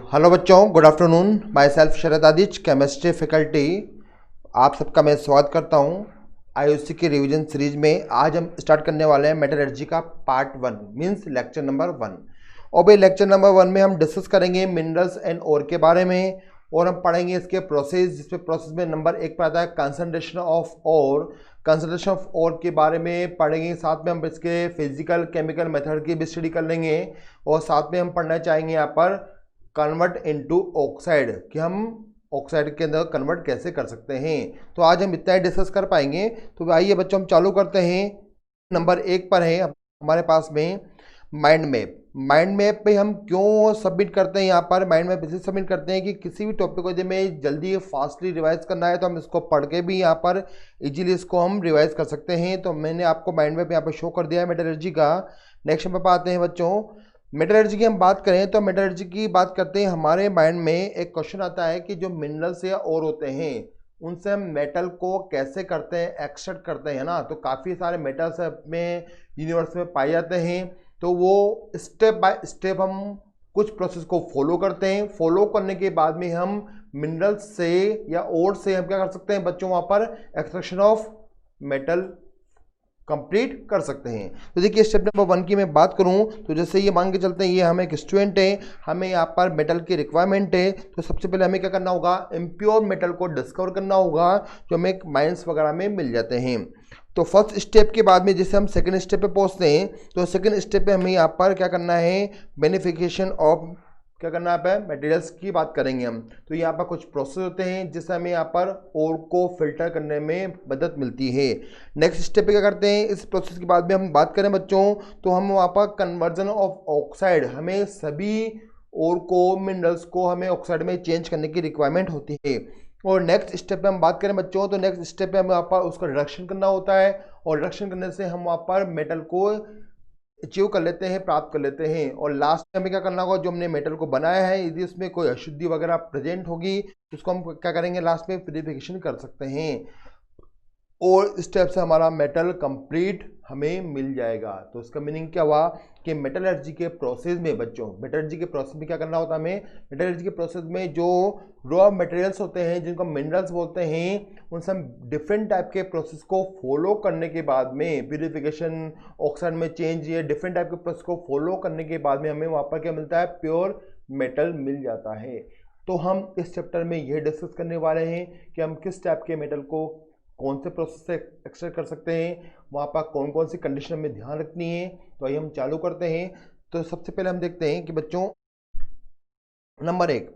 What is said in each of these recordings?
Hello बच्चों, good afternoon. Myself Sharad Adich, chemistry faculty. आप सबका मैं स्वागत करता हूं आईओसी की रिवीजन सीरीज में। आज हम स्टार्ट करने वाले हैं मेटलर्जी का पार्ट 1 मींस लेक्चर नंबर 1। और भाई लेक्चर नंबर 1 में हम डिस्कस करेंगे मिनरल्स एंड ओर के बारे में, और हम पढ़ेंगे इसके प्रोसेस, जिसमें प्रोसेस में नंबर 1 पर आता है concentration of ore. Concentration of ore के बारे में पढ़ेंगे, साथ में हम इसके फिजिकल केमिकल मेथड की भी स्टडी कर लेंगे, और साथ में हम पढ़ना चाहेंगे यहाँ पर कन्वर्ट इनटू ऑक्साइड, कि हम ऑक्साइड के अंदर कन्वर्ट कैसे कर सकते हैं। तो आज हम इतना ही डिस्कस कर पाएंगे। तो आइए बच्चों, हम चालू करते हैं। नंबर 1 पर है हमारे पास में माइंड मैप। माइंड मैप पे हम क्यों सबमिट करते हैं, यहाँ पर माइंड मैप इसलिए सबमिट करते हैं कि किसी भी टॉपिक को यदि हमें जल्दी फास्टली रिवाइज करना है तो हम इसको पढ़ के भी यहाँ पर इजीली इसको हम रिवाइज कर सकते हैं। तो मैंने आपको माइंड मैप यहाँ पर शो कर दिया है मेटलर्जी का। नेक्स्ट नंबर पर आते हैं बच्चों, मेटलर्जी की हम बात करें तो मेटलर्जी की बात करते हैं, हमारे माइंड में एक क्वेश्चन आता है कि जो मिनरल्स या और होते हैं उनसे हम मेटल को कैसे करते हैं, एक्सट्रैक्ट करते हैं ना। तो काफ़ी सारे मेटल्स में यूनिवर्स में पाए जाते हैं, तो वो स्टेप बाय स्टेप हम कुछ प्रोसेस को फॉलो करते हैं। फॉलो करने के बाद में हम मिनरल्स से या ओर से हम क्या कर सकते हैं बच्चों, वहाँ पर एक्सट्रैक्शन ऑफ मेटल कंप्लीट कर सकते हैं। तो देखिए स्टेप नंबर 1 की मैं बात करूं तो जैसे ये मान के चलते हैं, ये हम एक स्टूडेंट है, हमें यहाँ पर मेटल की रिक्वायरमेंट है। तो सबसे पहले हमें क्या करना होगा, इम्प्योर मेटल को डिस्कवर करना होगा, जो हमें माइंस वगैरह में मिल जाते हैं। तो फर्स्ट स्टेप के बाद में जैसे हम सेकंड स्टेप पे पहुंचते हैं, तो सेकंड स्टेप पे हमें यहाँ पर क्या करना है, बेनिफिकेशन ऑफ क्या करना है, पे मटेरियल्स की बात करेंगे हम। तो यहाँ पर कुछ प्रोसेस होते हैं जिससे हमें यहाँ पर ओर को फिल्टर करने में मदद मिलती है। नेक्स्ट स्टेप पे क्या करते हैं, इस प्रोसेस के बाद में हम बात करें बच्चों, तो हम वहाँ पर कन्वर्जन ऑफ ऑक्साइड, हमें सभी ओर को मिनरल्स को हमें ऑक्साइड में चेंज करने की रिक्वायरमेंट होती है। और नेक्स्ट स्टेप पे हम बात करें बच्चों, तो नेक्स्ट स्टेप पे हमें वहाँ पर उसका रिडक्शन करना होता है, और रिडक्शन करने से हम वहाँ पर मेटल को अचीव कर लेते हैं, प्राप्त कर लेते हैं। और लास्ट में हमें क्या करना होगा, जो हमने मेटल को बनाया है यदि उसमें कोई अशुद्धि वगैरह प्रेजेंट होगी तो उसको हम क्या करेंगे, लास्ट में प्यूरिफिकेशन कर सकते हैं, और स्टेप से हमारा मेटल कंप्लीट हमें मिल जाएगा। तो इसका मीनिंग क्या हुआ कि मेटलर्जी के प्रोसेस में बच्चों, मेटलर्जी के प्रोसेस में क्या करना होता है हमें, मेटलर्जी के प्रोसेस में जो रॉ मटेरियल्स होते हैं जिनको मिनरल्स बोलते हैं, उनसे हम डिफरेंट टाइप के प्रोसेस को फॉलो करने के बाद में प्यूरिफिकेशन, ऑक्साइड में चेंज, ये डिफरेंट टाइप के प्रोसेस को फॉलो करने के बाद में हमें वहाँ पर क्या मिलता है, प्योर मेटल मिल जाता है। तो हम इस चैप्टर में यह डिस्कस करने वाले हैं कि हम किस टाइप के मेटल को कौन से प्रोसेस से एक्सट्रैक्ट कर सकते हैं, वहाँ पर कौन कौन सी कंडीशन हमें ध्यान रखनी है। तो आइए हम चालू करते हैं। तो सबसे पहले हम देखते हैं कि बच्चों नंबर 1,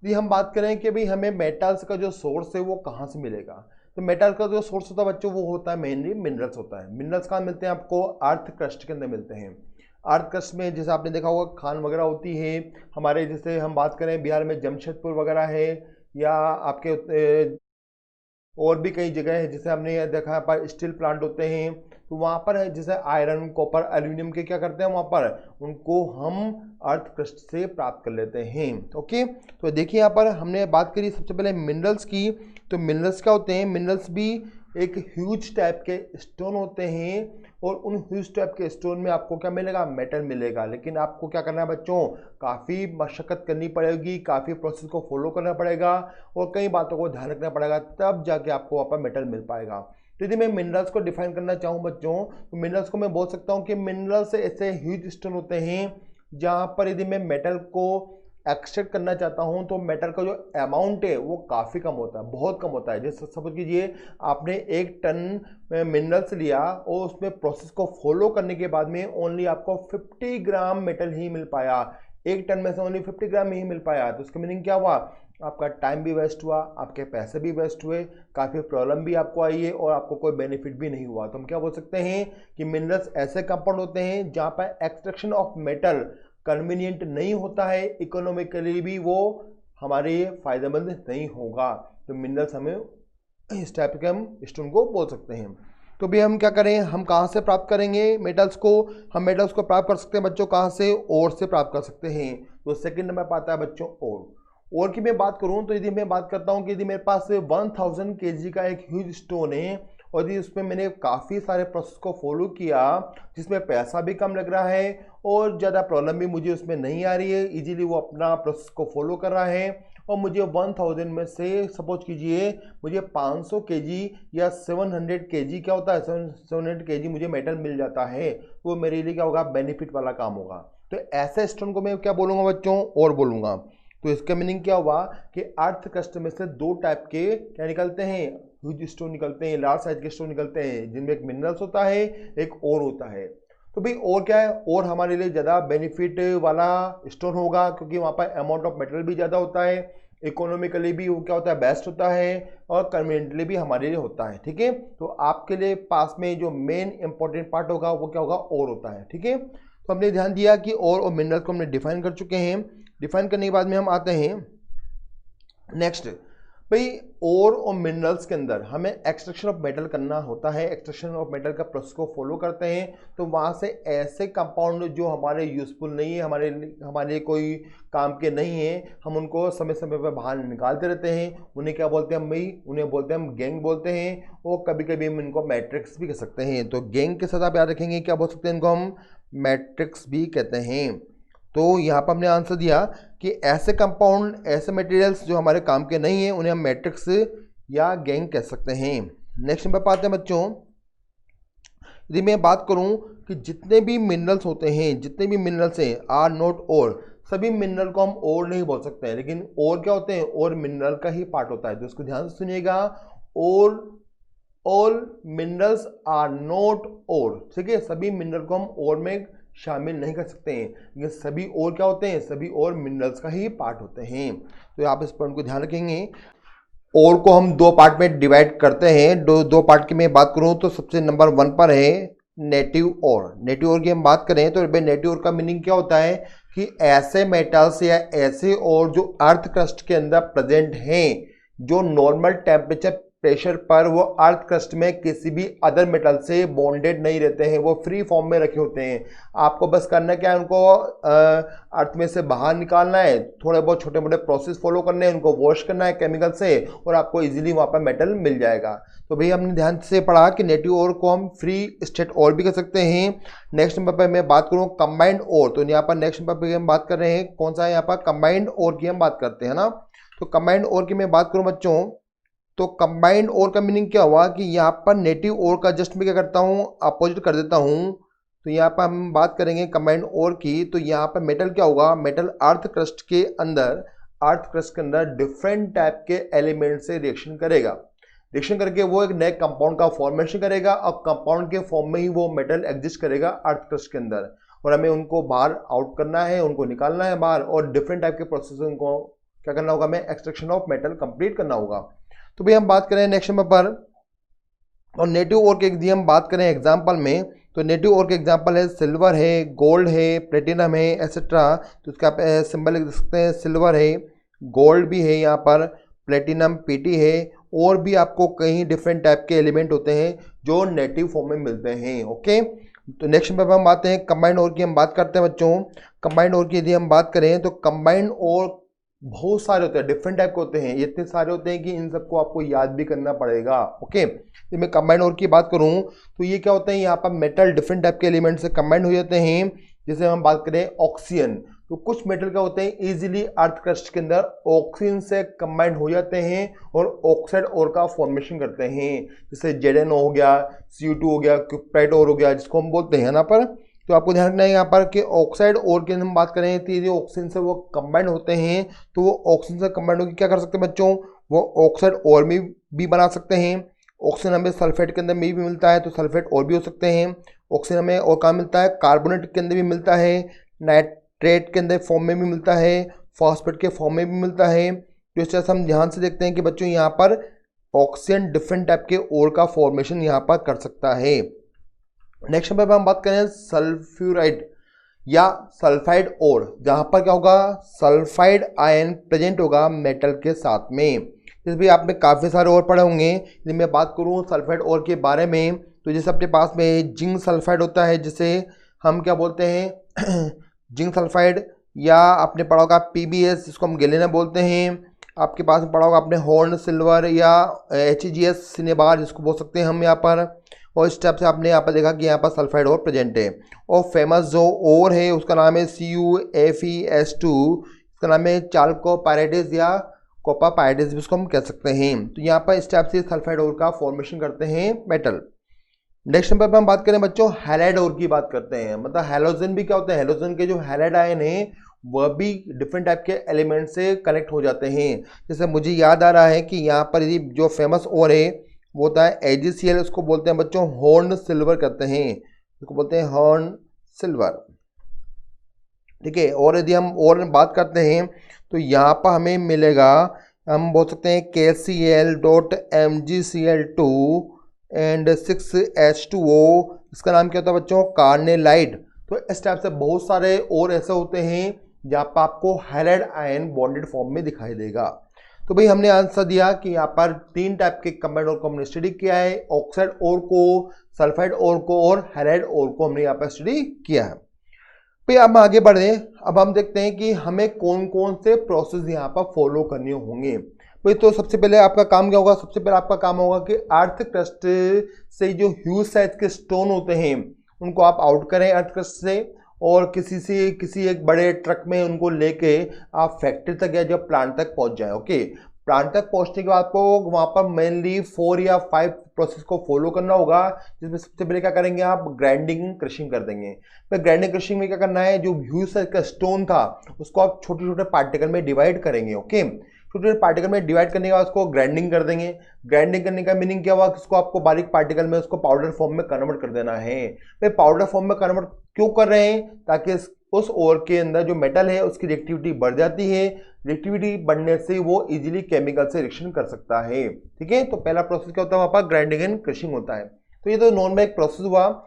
यदि हम बात करें कि भाई हमें मेटल्स का जो सोर्स है वो कहाँ से मिलेगा, तो मेटल का जो सोर्स होता है बच्चों वो होता है मेनली मिनरल्स होता है। मिनरल्स कहाँ मिलते हैं आपको, अर्थ क्रस्ट के अंदर मिलते हैं। अर्थ क्रस्ट में जैसे आपने देखा होगा खान वगैरह होती है हमारे, जैसे हम बात करें बिहार में जमशेदपुर वगैरह है, या आपके और भी कई जगह है जैसे हमने देखा पर स्टील प्लांट होते हैं, तो वहाँ पर है जैसे आयरन, कॉपर, एल्यूमिनियम के क्या करते हैं, वहाँ पर उनको हम अर्थ क्रस्ट से प्राप्त कर लेते हैं। ओके, तो देखिए यहाँ पर हमने बात करी सबसे पहले मिनरल्स की। तो मिनरल्स क्या होते हैं, मिनरल्स भी एक ह्यूज टाइप के स्टोन होते हैं, और उन ह्यूज टाइप के स्टोन में आपको क्या मिलेगा, मेटल मिलेगा। लेकिन आपको क्या करना है बच्चों, काफ़ी मशक्कत करनी पड़ेगी, काफ़ी प्रोसेस को फॉलो करना पड़ेगा, और कई बातों को ध्यान रखना पड़ेगा, तब जाके आपको वहाँ पर मेटल मिल पाएगा। तो यदि मैं मिनरल्स को डिफाइन करना चाहूँ बच्चों, तो मिनरल्स को मैं बोल सकता हूँ कि मिनरल्स ऐसे ह्यूज स्टोन होते हैं जहाँ पर यदि मैं मेटल को एक्सट्रैक्ट करना चाहता हूं तो मेटल का जो अमाउंट है वो काफ़ी कम होता है, बहुत कम होता है। जैसे सपोज कीजिए आपने 1 टन मिनरल्स लिया और उसमें प्रोसेस को फॉलो करने के बाद में ओनली आपको 50 ग्राम मेटल ही मिल पाया, 1 टन में से ओनली 50 ग्राम ही मिल पाया। तो उसका मीनिंग क्या हुआ, आपका टाइम भी वेस्ट हुआ, आपके पैसे भी वेस्ट हुए, काफ़ी प्रॉब्लम भी आपको आई है, और आपको कोई बेनिफिट भी नहीं हुआ। तो हम क्या बोल सकते हैं कि मिनरल्स ऐसे कंपाउंड होते हैं जहाँ पर एक्सट्रैक्शन ऑफ मेटल कन्वीनियंट नहीं होता है, इकोनॉमिकली भी वो हमारे लिए फायदेमंद नहीं होगा। तो मिनरल्स हमें इस टाइप के हम स्टोन को बोल सकते हैं। तो भी हम क्या करें, हम कहाँ से प्राप्त करेंगे मेटल्स को, हम मेटल्स को प्राप्त कर सकते हैं बच्चों कहाँ से, ओर से प्राप्त कर सकते हैं। तो सेकंड नंबर पर आता है बच्चों ओर की मैं बात करूँ तो यदि मैं बात करता हूँ कि यदि मेरे पास 1000 kg का एक ह्यूज स्टोन है और जी उसमें मैंने काफ़ी सारे प्रोसेस को फॉलो किया जिसमें पैसा भी कम लग रहा है और ज़्यादा प्रॉब्लम भी मुझे उसमें नहीं आ रही है, इजीली वो अपना प्रोसेस को फॉलो कर रहा है और मुझे 1000 में से सपोज कीजिए मुझे 500 केजी या 700 केजी क्या होता है 700 केजी मुझे मेटल मिल जाता है, वो मेरे लिए क्या होगा बेनिफिट वाला काम होगा। तो ऐसे स्टोन को मैं क्या बोलूँगा बच्चों, और बोलूँगा। तो इसका मीनिंग क्या हुआ कि अर्थ क्रस्ट में से दो टाइप के क्या निकलते हैं, ह्यूज स्टोन निकलते हैं, लार्ज साइज के स्टोन निकलते हैं, जिनमें एक मिनरल्स होता है एक और होता है। तो भाई और क्या है, और हमारे लिए ज़्यादा बेनिफिट वाला स्टोन होगा क्योंकि वहाँ पर अमाउंट ऑफ मेटल भी ज़्यादा होता है, इकोनॉमिकली भी वो क्या होता है बेस्ट होता है और कन्वीनियंटली भी हमारे लिए होता है। ठीक है, तो आपके लिए पास में जो मेन इंपॉर्टेंट पार्ट होगा वो क्या होगा, और होता है। ठीक है, तो हमने ध्यान दिया कि और मिनरल को हमने डिफाइन कर चुके हैं। डिफाइन करने के बाद में हम आते हैं नेक्स्ट, भाई और मिनरल्स के अंदर हमें एक्सट्रैक्शन ऑफ मेटल करना होता है, एक्सट्रैक्शन ऑफ मेटल का प्रोसेस को फॉलो करते हैं। तो वहाँ से ऐसे कंपाउंड जो हमारे यूजफुल नहीं है, हमारे कोई काम के नहीं है, हम उनको समय समय पर बाहर निकालते रहते हैं। उन्हें क्या बोलते हैं हम भाई, उन्हें बोलते हैं हम गैंग बोलते हैं, और कभी कभी हम इनको मैट्रिक्स भी कह सकते हैं। तो गैंग के साथ आप याद रखेंगे क्या बोल सकते हैं, इनको हम मैट्रिक्स भी कहते हैं। तो यहाँ पर हमने आंसर दिया कि ऐसे कंपाउंड, ऐसे मटेरियल्स जो हमारे काम के नहीं हैं, उन्हें हम मैट्रिक्स या गैंग कह सकते हैं। नेक्स्ट नंबर पर आते हैं बच्चों, यदि मैं बात करूं कि जितने भी मिनरल्स होते हैं, जितने भी मिनरल्स हैं आर नॉट और, सभी मिनरल को हम और नहीं बोल सकते हैं, लेकिन और क्या होते हैं, और मिनरल का ही पार्ट होता है। तो इसको ध्यान से सुनिएगा, और ऑल मिनरल्स आर नॉट और, ठीक है, सभी मिनरल को हम और में शामिल नहीं कर सकते हैं, लेकिन सभी और क्या होते हैं, सभी और मिनरल्स का ही पार्ट होते हैं। तो आप इस पॉइंट को ध्यान रखेंगे। और को हम दो पार्ट में डिवाइड करते हैं, दो पार्ट की मैं बात करूं तो सबसे नंबर 1 पर है नेटिव और। नेटिव और की हम बात करें तो भाई नेटिव और का मीनिंग क्या होता है कि ऐसे मेटल्स या ऐसे और जो अर्थ क्रस्ट के अंदर प्रेजेंट हैं, जो नॉर्मल टेम्परेचर प्रेशर पर वो अर्थ क्रस्ट में किसी भी अदर मेटल से बॉन्डेड नहीं रहते हैं, वो फ्री फॉर्म में रखे होते हैं। आपको बस करना क्या है, उनको अर्थ में से बाहर निकालना है, थोड़े बहुत छोटे मोटे प्रोसेस फॉलो करने हैं, उनको वॉश करना है केमिकल से, और आपको इजीली वहाँ पर मेटल मिल जाएगा। तो भाई हमने ध्यान से पढ़ा कि नेटिव और को हम फ्री स्टेट और भी कर सकते हैं। नेक्स्ट नंबर पर मैं बात करूँ कंबाइंड और, तो यहाँ पर नेक्स्ट नंबर पर हम बात कर रहे हैं कौन सा है, यहाँ पर कंबाइंड और की हम बात करते हैं ना। तो कंबाइंड और की मैं बात करूँ बच्चों, तो कंबाइंड और का मीनिंग क्या हुआ कि यहाँ पर नेटिव और का जस्ट मैं क्या करता हूँ, अपोजिट कर देता हूँ। तो यहाँ पर हम बात करेंगे कंबाइंड और की, तो यहाँ पर मेटल क्या होगा, मेटल अर्थ क्रस्ट के अंदर डिफरेंट टाइप के एलिमेंट से रिएक्शन करेगा, रिएक्शन करके वो एक नए कंपाउंड का फॉर्मेशन करेगा, और कंपाउंड के फॉर्म में ही वो मेटल एग्जिस्ट करेगा अर्थ क्रस्ट के अंदर, और हमें उनको बाहर आउट करना है, उनको निकालना है बाहर, और डिफरेंट टाइप के प्रोसेस को क्या करना होगा, हमें एक्सट्रैक्शन ऑफ मेटल कंप्लीट करना होगा। तो भाई हम बात करें नेक्स्ट नंबर पर, और नेटिव और के यदि हम बात करें एग्जाम्पल में, तो नेटिव और के एग्जाम्पल है सिल्वर है, गोल्ड है, प्लेटिनम है, एसेट्रा। तो इसका आप सिंबल लिख सकते हैं, सिल्वर है, गोल्ड भी है, यहाँ पर प्लेटिनम पीटी है, और भी आपको कई डिफरेंट टाइप के एलिमेंट होते हैं जो नेटिव फॉर्म में मिलते हैं। ओके, तो नेक्स्ट नंबर पर हम आते हैं कंबाइंड और की हम बात करते हैं बच्चों। कंबाइंड और की यदि हम बात करें तो कंबाइंड और बहुत सारे होते हैं, डिफरेंट टाइप के होते हैं, इतने सारे होते हैं कि इन सबको आपको याद भी करना पड़ेगा। ओके, तो मैं कंबाइंड और की बात करूं तो ये क्या होता है, यहाँ पर मेटल डिफरेंट टाइप के एलिमेंट से कंबाइंड हो जाते हैं। जैसे हम बात करें ऑक्सीजन, तो कुछ मेटल क्या होते हैं इजीली अर्थ क्रस्ट के अंदर ऑक्सीजन से कंबाइंड हो जाते हैं और ऑक्साइड और का फॉर्मेशन करते हैं। जैसे ZnO हो गया, Cu2 हो गया, क्यूप्राइट और हो गया, जिसको हम बोलते हैं यहाँ पर। तो आपको ध्यान रखना है यहाँ पर कि ऑक्साइड और की हम बात करें तो यदि ऑक्सीजन से वो कंबाइंड होते हैं, तो वो ऑक्सीजन से कंबाइंड होकर क्या कर सकते हैं बच्चों, वो ऑक्साइड और में भी बना सकते हैं। ऑक्सीजन हमें सल्फेट के अंदर में भी मिलता है, तो सल्फेट और भी हो सकते हैं। ऑक्सीजन हमें और कहाँ मिलता है, कार्बोनेट के अंदर भी मिलता है, नाइट्रेट के अंदर फॉर्म में भी मिलता है, फॉस्फेट के फॉर्म में भी मिलता है। तो इस तरह से हम ध्यान से देखते हैं कि बच्चों यहाँ पर ऑक्सीजन डिफरेंट टाइप के और का फॉर्मेशन यहाँ पर कर सकता है। नेक्स्ट नंबर पर हम बात करें सल्फ्यूराइड या सल्फाइड और, जहाँ पर क्या होगा, सल्फाइड आयन प्रेजेंट होगा मेटल के साथ में। जैसे भी आपने काफ़ी सारे और पढ़े होंगे। यदि मैं बात करूँ सल्फाइड और के बारे में, तो जैसे अपने पास में जिंक सल्फाइड होता है, जिसे हम क्या बोलते हैं जिंक सल्फाइड, या आपने पढ़ा होगा PbS, जिसको हम गैलियम बोलते हैं, आपके पास में पड़ा होगा आपने हॉर्न सिल्वर या HGS सिनेबार जिसको बोल सकते हैं हम यहाँ पर। और इस टाइप से आपने यहाँ पर देखा कि यहाँ पर सल्फाइड और प्रेजेंट है। और फेमस जो और है उसका नाम है CuFeS2, इसका नाम है चाल्कोपाइरिडिस या कोपापाइरिडिस भी उसको हम कह सकते हैं। तो यहाँ पर इस टाइप से सल्फाइड और का फॉर्मेशन करते हैं मेटल। नेक्स्ट नंबर पर हम बात करें बच्चों हैलाइड और की बात करते हैं। मतलब हैलोजन भी क्या होता है, हैलोजन के जो हैलाइड आयन है वह भी डिफरेंट टाइप के एलिमेंट से कनेक्ट हो जाते हैं। जैसे मुझे याद आ रहा है कि यहाँ पर यदि जो फेमस और है वो होता है AgCl, उसको बोलते हैं बच्चों हॉर्न सिल्वर करते हैं, इसको बोलते हैं हॉर्न सिल्वर। ठीक है, और यदि हम और बात करते हैं तो यहाँ पर हमें मिलेगा, हम बोल सकते हैं KCl.MgCl2 एंड 6H2O, इसका नाम क्या होता है बच्चों कार्नेलाइट। तो इस टाइप से बहुत सारे और ऐसे होते हैं जहाँ पर आपको हैलाइड आयन बॉन्डेड फॉर्म में दिखाई देगा। तो भाई हमने आंसर दिया कि यहाँ पर 3 टाइप के कंबाइंड और को हमने स्टडी किया है, ऑक्साइड और को, सल्फाइड और को और हैलाइड और को हमने यहाँ पर स्टडी किया है। भाई अब आगे बढ़े, अब हम देखते हैं कि हमें कौन कौन से प्रोसेस यहाँ पर फॉलो करने होंगे। भाई तो सबसे पहले आपका काम क्या होगा, सबसे पहले आपका काम होगा कि अर्थ क्रस्ट से जो ह्यूज साइज के स्टोन होते हैं उनको आप आउट करें अर्थ क्रस्ट से, और किसी एक बड़े ट्रक में उनको लेके आप फैक्ट्री तक या जब प्लांट तक पहुंच जाए। ओके, प्लांट तक पहुंचने के बाद आपको वहां पर मेनली 4 या 5 प्रोसेस को फॉलो करना होगा, जिसमें सबसे पहले क्या करेंगे आप ग्राइंडिंग क्रशिंग कर देंगे। फिर ग्राइंडिंग क्रशिंग में क्या करना है, जो ह्यूज साइज का स्टोन था उसको आप छोटे छोटे पार्टिकल में डिवाइड करेंगे। ओके, छोटे छोटे पार्टिकल में डिवाइड करने के बाद उसको ग्राइंडिंग कर देंगे। ग्राइंडिंग करने का मीनिंग क्या हुआ कि उसको आपको बारीक पार्टिकल में उसको पाउडर फॉर्म में कन्वर्ट कर देना है। फिर पाउडर फॉर्म में कन्वर्ट क्यों कर रहे हैं, ताकि उस ओर के अंदर जो मेटल है उसकी रिएक्टिविटी बढ़ जाती है, रिएक्टिविटी बढ़ने से वो इजीली केमिकल से रिएक्शन कर सकता है। ठीक है, तो पहला प्रोसेस क्या होता है वहां पर ग्राइंडिंग एंड क्रशिंग होता है। तो ये तो नॉर्मल एक प्रोसेस हुआ।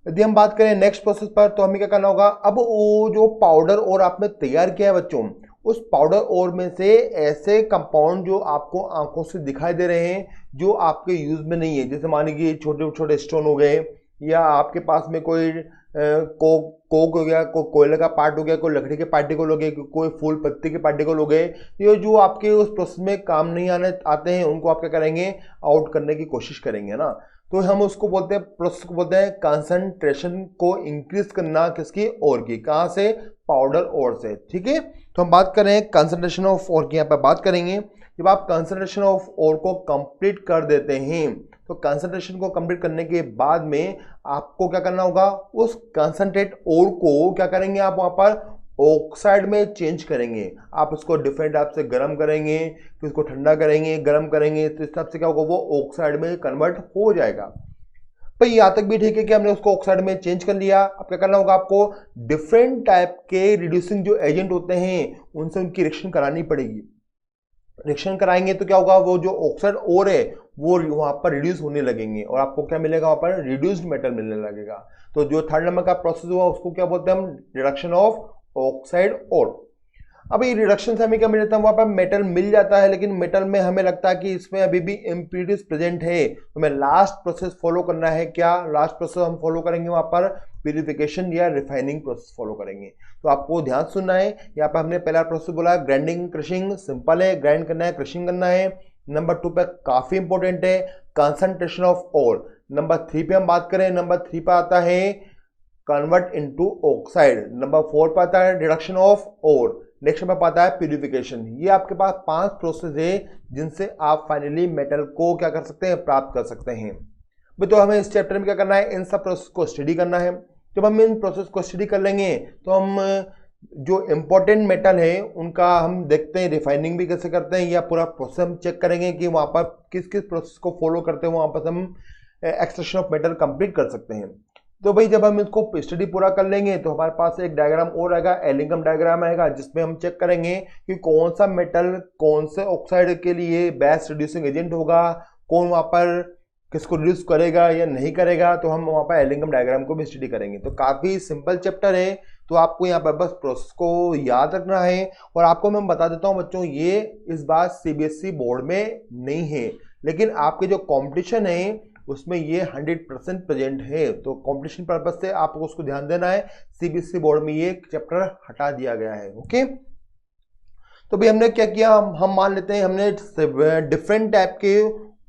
यदि हम बात करें नेक्स्ट प्रोसेस पर तो हमें क्या करना होगा, अब वो जो पाउडर और आपने तैयार किया है बच्चों, उस पाउडर और में से ऐसे कंपाउंड जो आपको आंखों से दिखाई दे रहे हैं जो आपके यूज में नहीं है, जैसे मान लीजिए छोटे छोटे स्टोन हो गए, या आपके पास में कोई कोक हो गया, कोई कोयले का पार्ट हो गया, कोई लकड़ी के पार्टिकल हो गए, कोई फूल पत्ती के पार्टिकल हो गए, ये जो आपके उस प्रोसेस में काम नहीं आते हैं उनको आप क्या करेंगे आउट करने की कोशिश करेंगे ना। तो हम उसको बोलते हैं, प्रोसेस को बोलते हैं कंसंट्रेशन को इंक्रीज करना, किसकी और की, कहाँ से, पाउडर और से। ठीक है, तो हम बात करें कंसंट्रेशन ऑफ और की, यहाँ पर बात करेंगे। जब आप कंसंट्रेशन ऑफ और को कंप्लीट कर देते हैं तो कंसंट्रेशन को कंप्लीट करने के बाद में आपको क्या करना होगा, उस कंसंट्रेट और को क्या करेंगे आप वहां पर ऑक्साइड में चेंज करेंगे। आप उसको डिफरेंट टाइप से गर्म करेंगे, फिर उसको ठंडा करेंगे, गर्म करेंगे, तो इस टाइप से क्या होगा वो ऑक्साइड में कन्वर्ट हो जाएगा। भाई यहाँ तक भी ठीक है कि हमने उसको ऑक्साइड में चेंज कर लिया। अब क्या करना होगा आपको, डिफरेंट टाइप के रिड्यूसिंग जो एजेंट होते हैं उनसे उनकी रिएक्शन करानी पड़ेगी। रिएक्शन कराएंगे तो क्या होगा, वो जो ऑक्साइड और है वो वहां पर रिड्यूस होने लगेंगे और आपको क्या मिलेगा, वहां पर रिड्यूस्ड मेटल मिलने लगेगा। तो जो थर्ड नंबर का प्रोसेस हुआ उसको क्या बोलते हैं हम, रिडक्शन ऑफ ऑक्साइड और। अब ये रिडक्शन से हमें क्या मिल जाता है, वहां पर मेटल मिल जाता है, लेकिन मेटल में हमें लगता है कि इसमें अभी भी इम्प्यूरिटीज प्रेजेंट है, तो हमें लास्ट प्रोसेस फॉलो करना है। क्या लास्ट प्रोसेस हम फॉलो करेंगे, वहां पर प्यूरिफिकेशन या रिफाइनिंग प्रोसेस फॉलो करेंगे। तो आपको ध्यान सुनना है, यहाँ पर हमने पहला प्रोसेस बोला ग्राइंडिंग क्रशिंग, सिंपल है, ग्राइंड करना है, क्रशिंग करना है। नंबर 2 पे काफी इंपॉर्टेंट है कंसंट्रेशन ऑफ ओर। नंबर 3 पे हम बात करें, नंबर 3 पे आता है कन्वर्ट इनटू ऑक्साइड। नंबर 4 पे आता है रिडक्शन ऑफ ओर। नेक्स्ट में आता है प्यूरिफिकेशन। ये आपके पास 5 प्रोसेस है जिनसे आप फाइनली मेटल को क्या कर सकते हैं, प्राप्त कर सकते हैं। तो हमें इस चैप्टर में क्या करना है, इन सब प्रोसेस को स्टडी करना है। जब हम इन प्रोसेस को स्टडी कर लेंगे तो हम जो इम्पोर्टेंट मेटल है उनका हम देखते हैं रिफाइनिंग भी कैसे करते हैं, या पूरा प्रोसेस हम चेक करेंगे कि वहाँ पर किस किस प्रोसेस को फॉलो करते हैं वहाँ पर हम एक्सट्रैक्शन ऑफ मेटल कंप्लीट कर सकते हैं। तो भाई जब हम इसको स्टडी पूरा कर लेंगे तो हमारे पास एक डायग्राम और आएगा, एलिंगम डायग्राम आएगा, जिसमें हम चेक करेंगे कि कौन सा मेटल कौन से ऑक्साइड के लिए बेस्ट रिड्यूसिंग एजेंट होगा, कौन वहाँ पर किसको रिड्यूस करेगा या नहीं करेगा। तो हम वहाँ पर एलिंगम डायग्राम को भी स्टडी करेंगे। तो काफ़ी सिंपल चैप्टर है, तो आपको यहाँ पर बस प्रोसेस को याद रखना है। और आपको मैं बता देता हूँ बच्चों, ये इस बार CBSE बोर्ड में नहीं है, लेकिन आपके जो कॉम्पिटिशन है उसमें ये 100% प्रेजेंट है। तो कंपटीशन पर्पज से आपको उसको ध्यान देना है, CBSE बोर्ड में ये चैप्टर हटा दिया गया है। ओके, तो भाई हमने क्या किया, हम मान लेते हैं हमने डिफरेंट टाइप के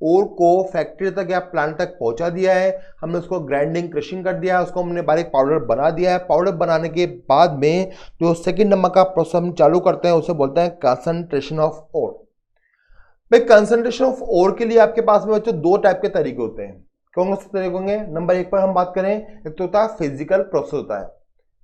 ओर को फैक्ट्री तक या प्लांट तक पहुंचा दिया है, हमने उसको ग्राइंडिंग क्रशिंग कर दिया है, उसको हमने बारीक पाउडर बना दिया है। पाउडर बनाने के बाद में जो सेकंड नंबर का प्रोसेस हम चालू करते हैं उसे बोलते हैं कंसंट्रेशन ऑफ ओर। भाई कंसंट्रेशन ऑफ ओर के लिए आपके पास में बच्चों दो टाइप के तरीके होते हैं। कौन से तरीके होंगे? नंबर एक पर हम बात करें, एक तो होता है फिजिकल प्रोसेस होता है,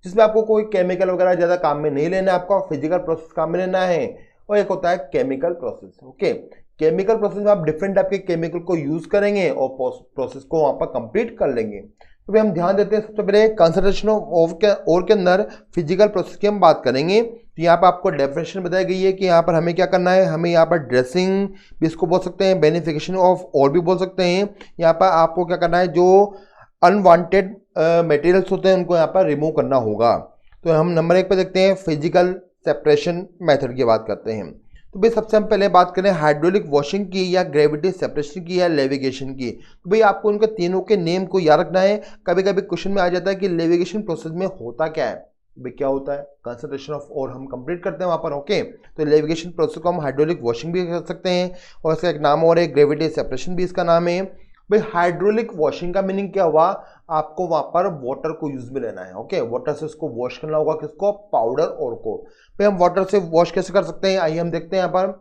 जिसमें आपको कोई केमिकल वगैरह ज्यादा काम में नहीं लेना है, आपको फिजिकल प्रोसेस काम में लेना है। और एक होता है chemical process. Okay, chemical process में आप डिफरेंट टाइप के केमिकल को यूज करेंगे और प्रोसेस को वहां पर कंप्लीट कर लेंगे। तो भाई हम ध्यान देते हैं, सबसे पहले कंसंट्रेशन ऑफ ओर के अंदर फिजिकल प्रोसेस की हम बात करेंगे। तो यहाँ पर आपको डेफिनेशन बताई गई है कि यहाँ पर हमें क्या करना है, हमें यहाँ पर ड्रेसिंग भी इसको बोल सकते हैं, बेनिफिकेशन ऑफ ओर भी बोल सकते हैं। यहाँ पर आपको क्या करना है, जो अनवांटेड मटेरियल्स होते हैं उनको यहाँ पर रिमूव करना होगा। तो हम नंबर एक पर देखते हैं फिजिकल सेपरेशन मेथड की बात करते हैं। तो भाई सबसे हम पहले बात करें हाइड्रोलिक वॉशिंग की या ग्रेविटी सेपरेशन की या लेविगेशन की। तो भाई आपको उनके तीनों के नेम को याद रखना है। कभी कभी क्वेश्चन में आ जाता है कि लेविगेशन प्रोसेस में होता क्या है। भाई क्या होता है, कंसंट्रेशन ऑफ ओर हम कंप्लीट करते हैं वहां पर। ओके, तो लेविगेशन प्रोसेस को हम हाइड्रोलिक वॉशिंग भी कर सकते हैं और इसका एक नाम और है ग्रेविटी सेपरेशन भी इसका नाम है। भाई हाइड्रोलिक वॉशिंग का मीनिंग क्या हुआ, आपको वहां पर वाटर को यूज में लेना है। ओके, वाटर से उसको वॉश करना होगा, किसको, पाउडर ओर को। भाई हम वाटर से वॉश कैसे कर सकते हैं, आइए हम देखते हैं। यहाँ पर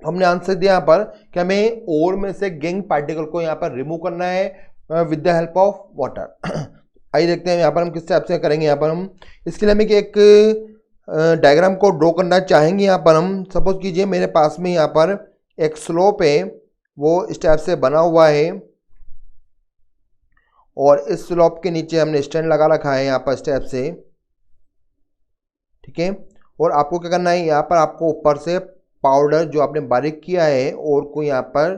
हमने आंसर दिया यहाँ पर कि हमें ओर में से गैंग पार्टिकल को यहाँ पर रिमूव करना है with the help of water. आइए देखते हैं यहाँ पर हम किस टाइप से करेंगे। यहाँ पर हम इसके लिए हमें एक डायग्राम को ड्रॉ करना चाहेंगे। यहाँ पर हम सपोज कीजिए मेरे पास में यहाँ पर एक स्लोप है, वो इस टाइप से बना हुआ है और इस स्लोप के नीचे हमने स्टैंड लगा रखा है यहाँ पर स्टेप से। ठीक है, और आपको क्या करना है, यहाँ पर आपको ऊपर से पाउडर जो आपने बारीक किया है और को यहाँ पर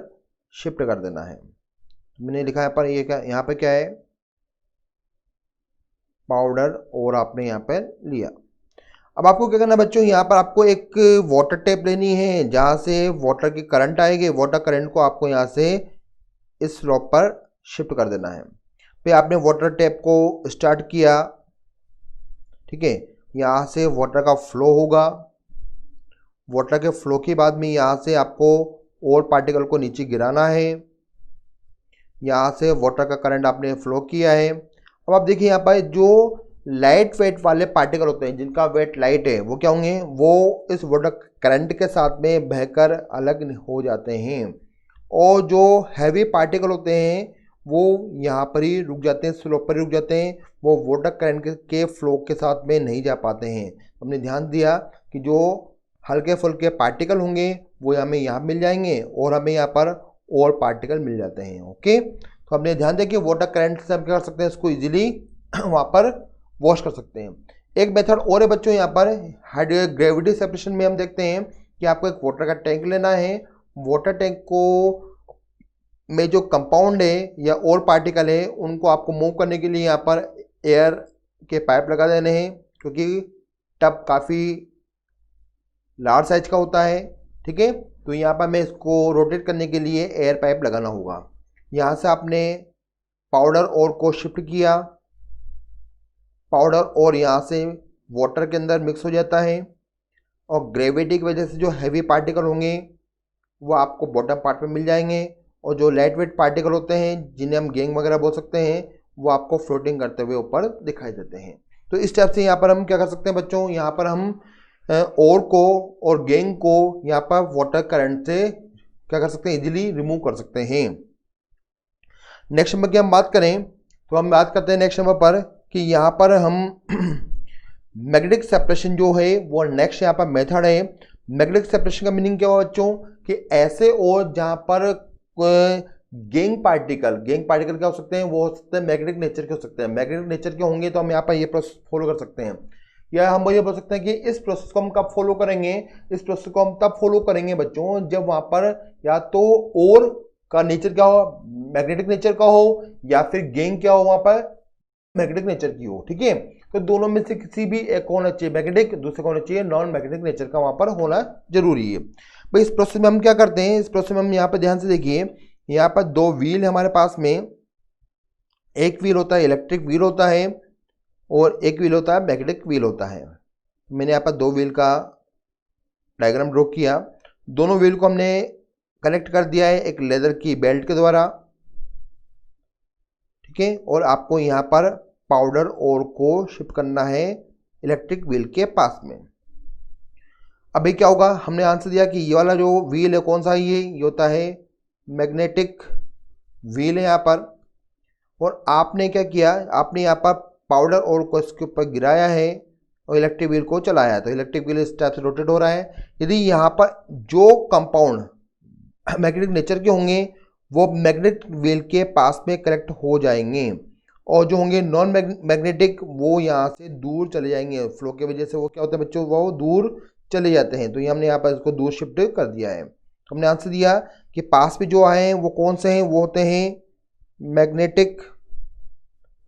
शिफ्ट कर देना है। मैंने लिखा है पर ये क्या, यहाँ पे क्या है, पाउडर और आपने यहाँ पर लिया। अब आपको क्या करना है बच्चों, यहाँ पर आपको एक वाटर टेप लेनी है जहाँ से वाटर की करंट आएगी। वाटर करंट को आपको यहाँ से इस स्लोप पर शिफ्ट कर देना है। फिर आपने वाटर टैप को स्टार्ट किया। ठीक है, यहाँ से वाटर का फ्लो होगा। वाटर के फ्लो के बाद में यहाँ से आपको और पार्टिकल को नीचे गिराना है। यहाँ से वाटर का करंट आपने फ्लो किया है। अब आप देखिए यहाँ पर जो लाइट वेट वाले पार्टिकल होते हैं, जिनका वेट लाइट है, वो क्या होंगे, वो इस वाटर करंट के साथ में बहकर अलग हो जाते हैं। और जो हैवी पार्टिकल होते हैं वो यहाँ पर ही रुक जाते हैं, स्लोप पर ही रुक जाते हैं, वो वाटर करंट के फ्लो के साथ में नहीं जा पाते हैं। हमने ध्यान दिया कि जो हल्के फुल्के पार्टिकल होंगे वो हमें यहाँ मिल जाएंगे और हमें यहाँ पर और पार्टिकल मिल जाते हैं। ओके, तो हमने ध्यान दिया कि वाटर करंट से हम क्या कर सकते हैं, इसको इजीली वहाँ पर वॉश कर सकते हैं। एक मेथड और है बच्चों, यहाँ पर ग्रेविटी सेपरेशन में हम देखते हैं कि आपको एक वाटर का टैंक लेना है। वाटर टैंक को में जो कंपाउंड है या और पार्टिकल है उनको आपको मूव करने के लिए यहाँ पर एयर के पाइप लगा देने हैं, क्योंकि टब काफ़ी लार्ज साइज का होता है। ठीक है, तो यहाँ पर हमें इसको रोटेट करने के लिए एयर पाइप लगाना होगा। यहाँ से आपने पाउडर और को शिफ्ट किया, पाउडर और यहाँ से वाटर के अंदर मिक्स हो जाता है और ग्रेविटी की वजह से जो हैवी पार्टिकल होंगे वो आपको बॉटम पार्ट में मिल जाएंगे और जो लाइट वेट पार्टिकल होते हैं जिन्हें हम गैंग वगैरह बोल सकते हैं वो आपको फ्लोटिंग करते हुए ऊपर दिखाई देते हैं। तो इस टाइप से यहाँ पर हम क्या कर सकते हैं बच्चों, यहाँ पर हम ओर को और गैंग को यहाँ पर वाटर करंट से क्या कर सकते हैं, इजीली रिमूव कर सकते हैं। नेक्स्ट नंबर की हम बात करें तो हम बात करते हैं नेक्स्ट नंबर पर कि यहाँ पर हम मैग्नेटिक सेपरेशन जो है वो नेक्स्ट यहाँ पर मेथड है। मैग्नेटिक सेपरेशन का मीनिंग क्या हुआ बच्चों, कि ऐसे और जहाँ पर गैंग पार्टिकल क्या हो सकते हैं, वो हो सकते हैं मैग्नेटिक नेचर के हो सकते हैं। मैग्नेटिक नेचर के होंगे तो हम यहाँ पर ये प्रोसेस फॉलो कर सकते हैं, या हम ये बोल सकते हैं कि इस प्रोसेस को हम कब फॉलो करेंगे, इस प्रोसेस को हम तब फॉलो करेंगे बच्चों जब वहां पर या तो और का नेचर क्या हो, मैग्नेटिक नेचर का हो, या फिर गैंग क्या हो वहां पर मैग्नेटिक नेचर की हो। ठीक है, तो दोनों में से किसी भी एक को होना चाहिए मैग्नेटिक, दूसरे को होना चाहिए नॉन मैग्नेटिक नेचर का वहां पर होना जरूरी है। भाई इस प्रोसेस में हम क्या करते हैं, इस प्रोसेस में हम यहाँ पर ध्यान से देखिए, यहाँ पर दो व्हील हमारे पास में, एक व्हील होता है इलेक्ट्रिक व्हील होता है और एक व्हील होता है मैग्नेटिक व्हील होता है। मैंने यहाँ पर दो व्हील का डायग्राम ड्रॉ किया, दोनों व्हील को हमने कनेक्ट कर दिया है एक लेदर की बेल्ट के द्वारा, ठीक है। और आपको यहाँ पर पाउडर ओर को शिफ्ट करना है इलेक्ट्रिक व्हील के पास में। अभी क्या होगा, हमने आंसर दिया कि ये वाला जो व्हील है कौन सा है, ये होता है मैग्नेटिक व्हील है यहाँ पर। और आपने क्या किया, आपने यहाँ पर पाउडर ओर को इसके ऊपर गिराया है और इलेक्ट्रिक व्हील को चलाया है, तो इलेक्ट्रिक व्हील इस टाइप से रोटेट हो रहा है। यदि यहाँ पर जो कंपाउंड मैग्नेटिक नेचर के होंगे वो मैग्नेटिक व्हील के पास में कनेक्ट हो जाएंगे, और जो होंगे नॉन मैग्नेटिक वो यहाँ से दूर चले जाएंगे। फ्लो की वजह से वो क्या होता है बच्चों, वो दूर चले जाते हैं। तो ये हमने यहाँ पर इसको दूर शिफ्ट कर दिया है। हमने आंसर दिया कि पास में जो आए हैं वो कौन से हैं, वो होते हैं मैग्नेटिक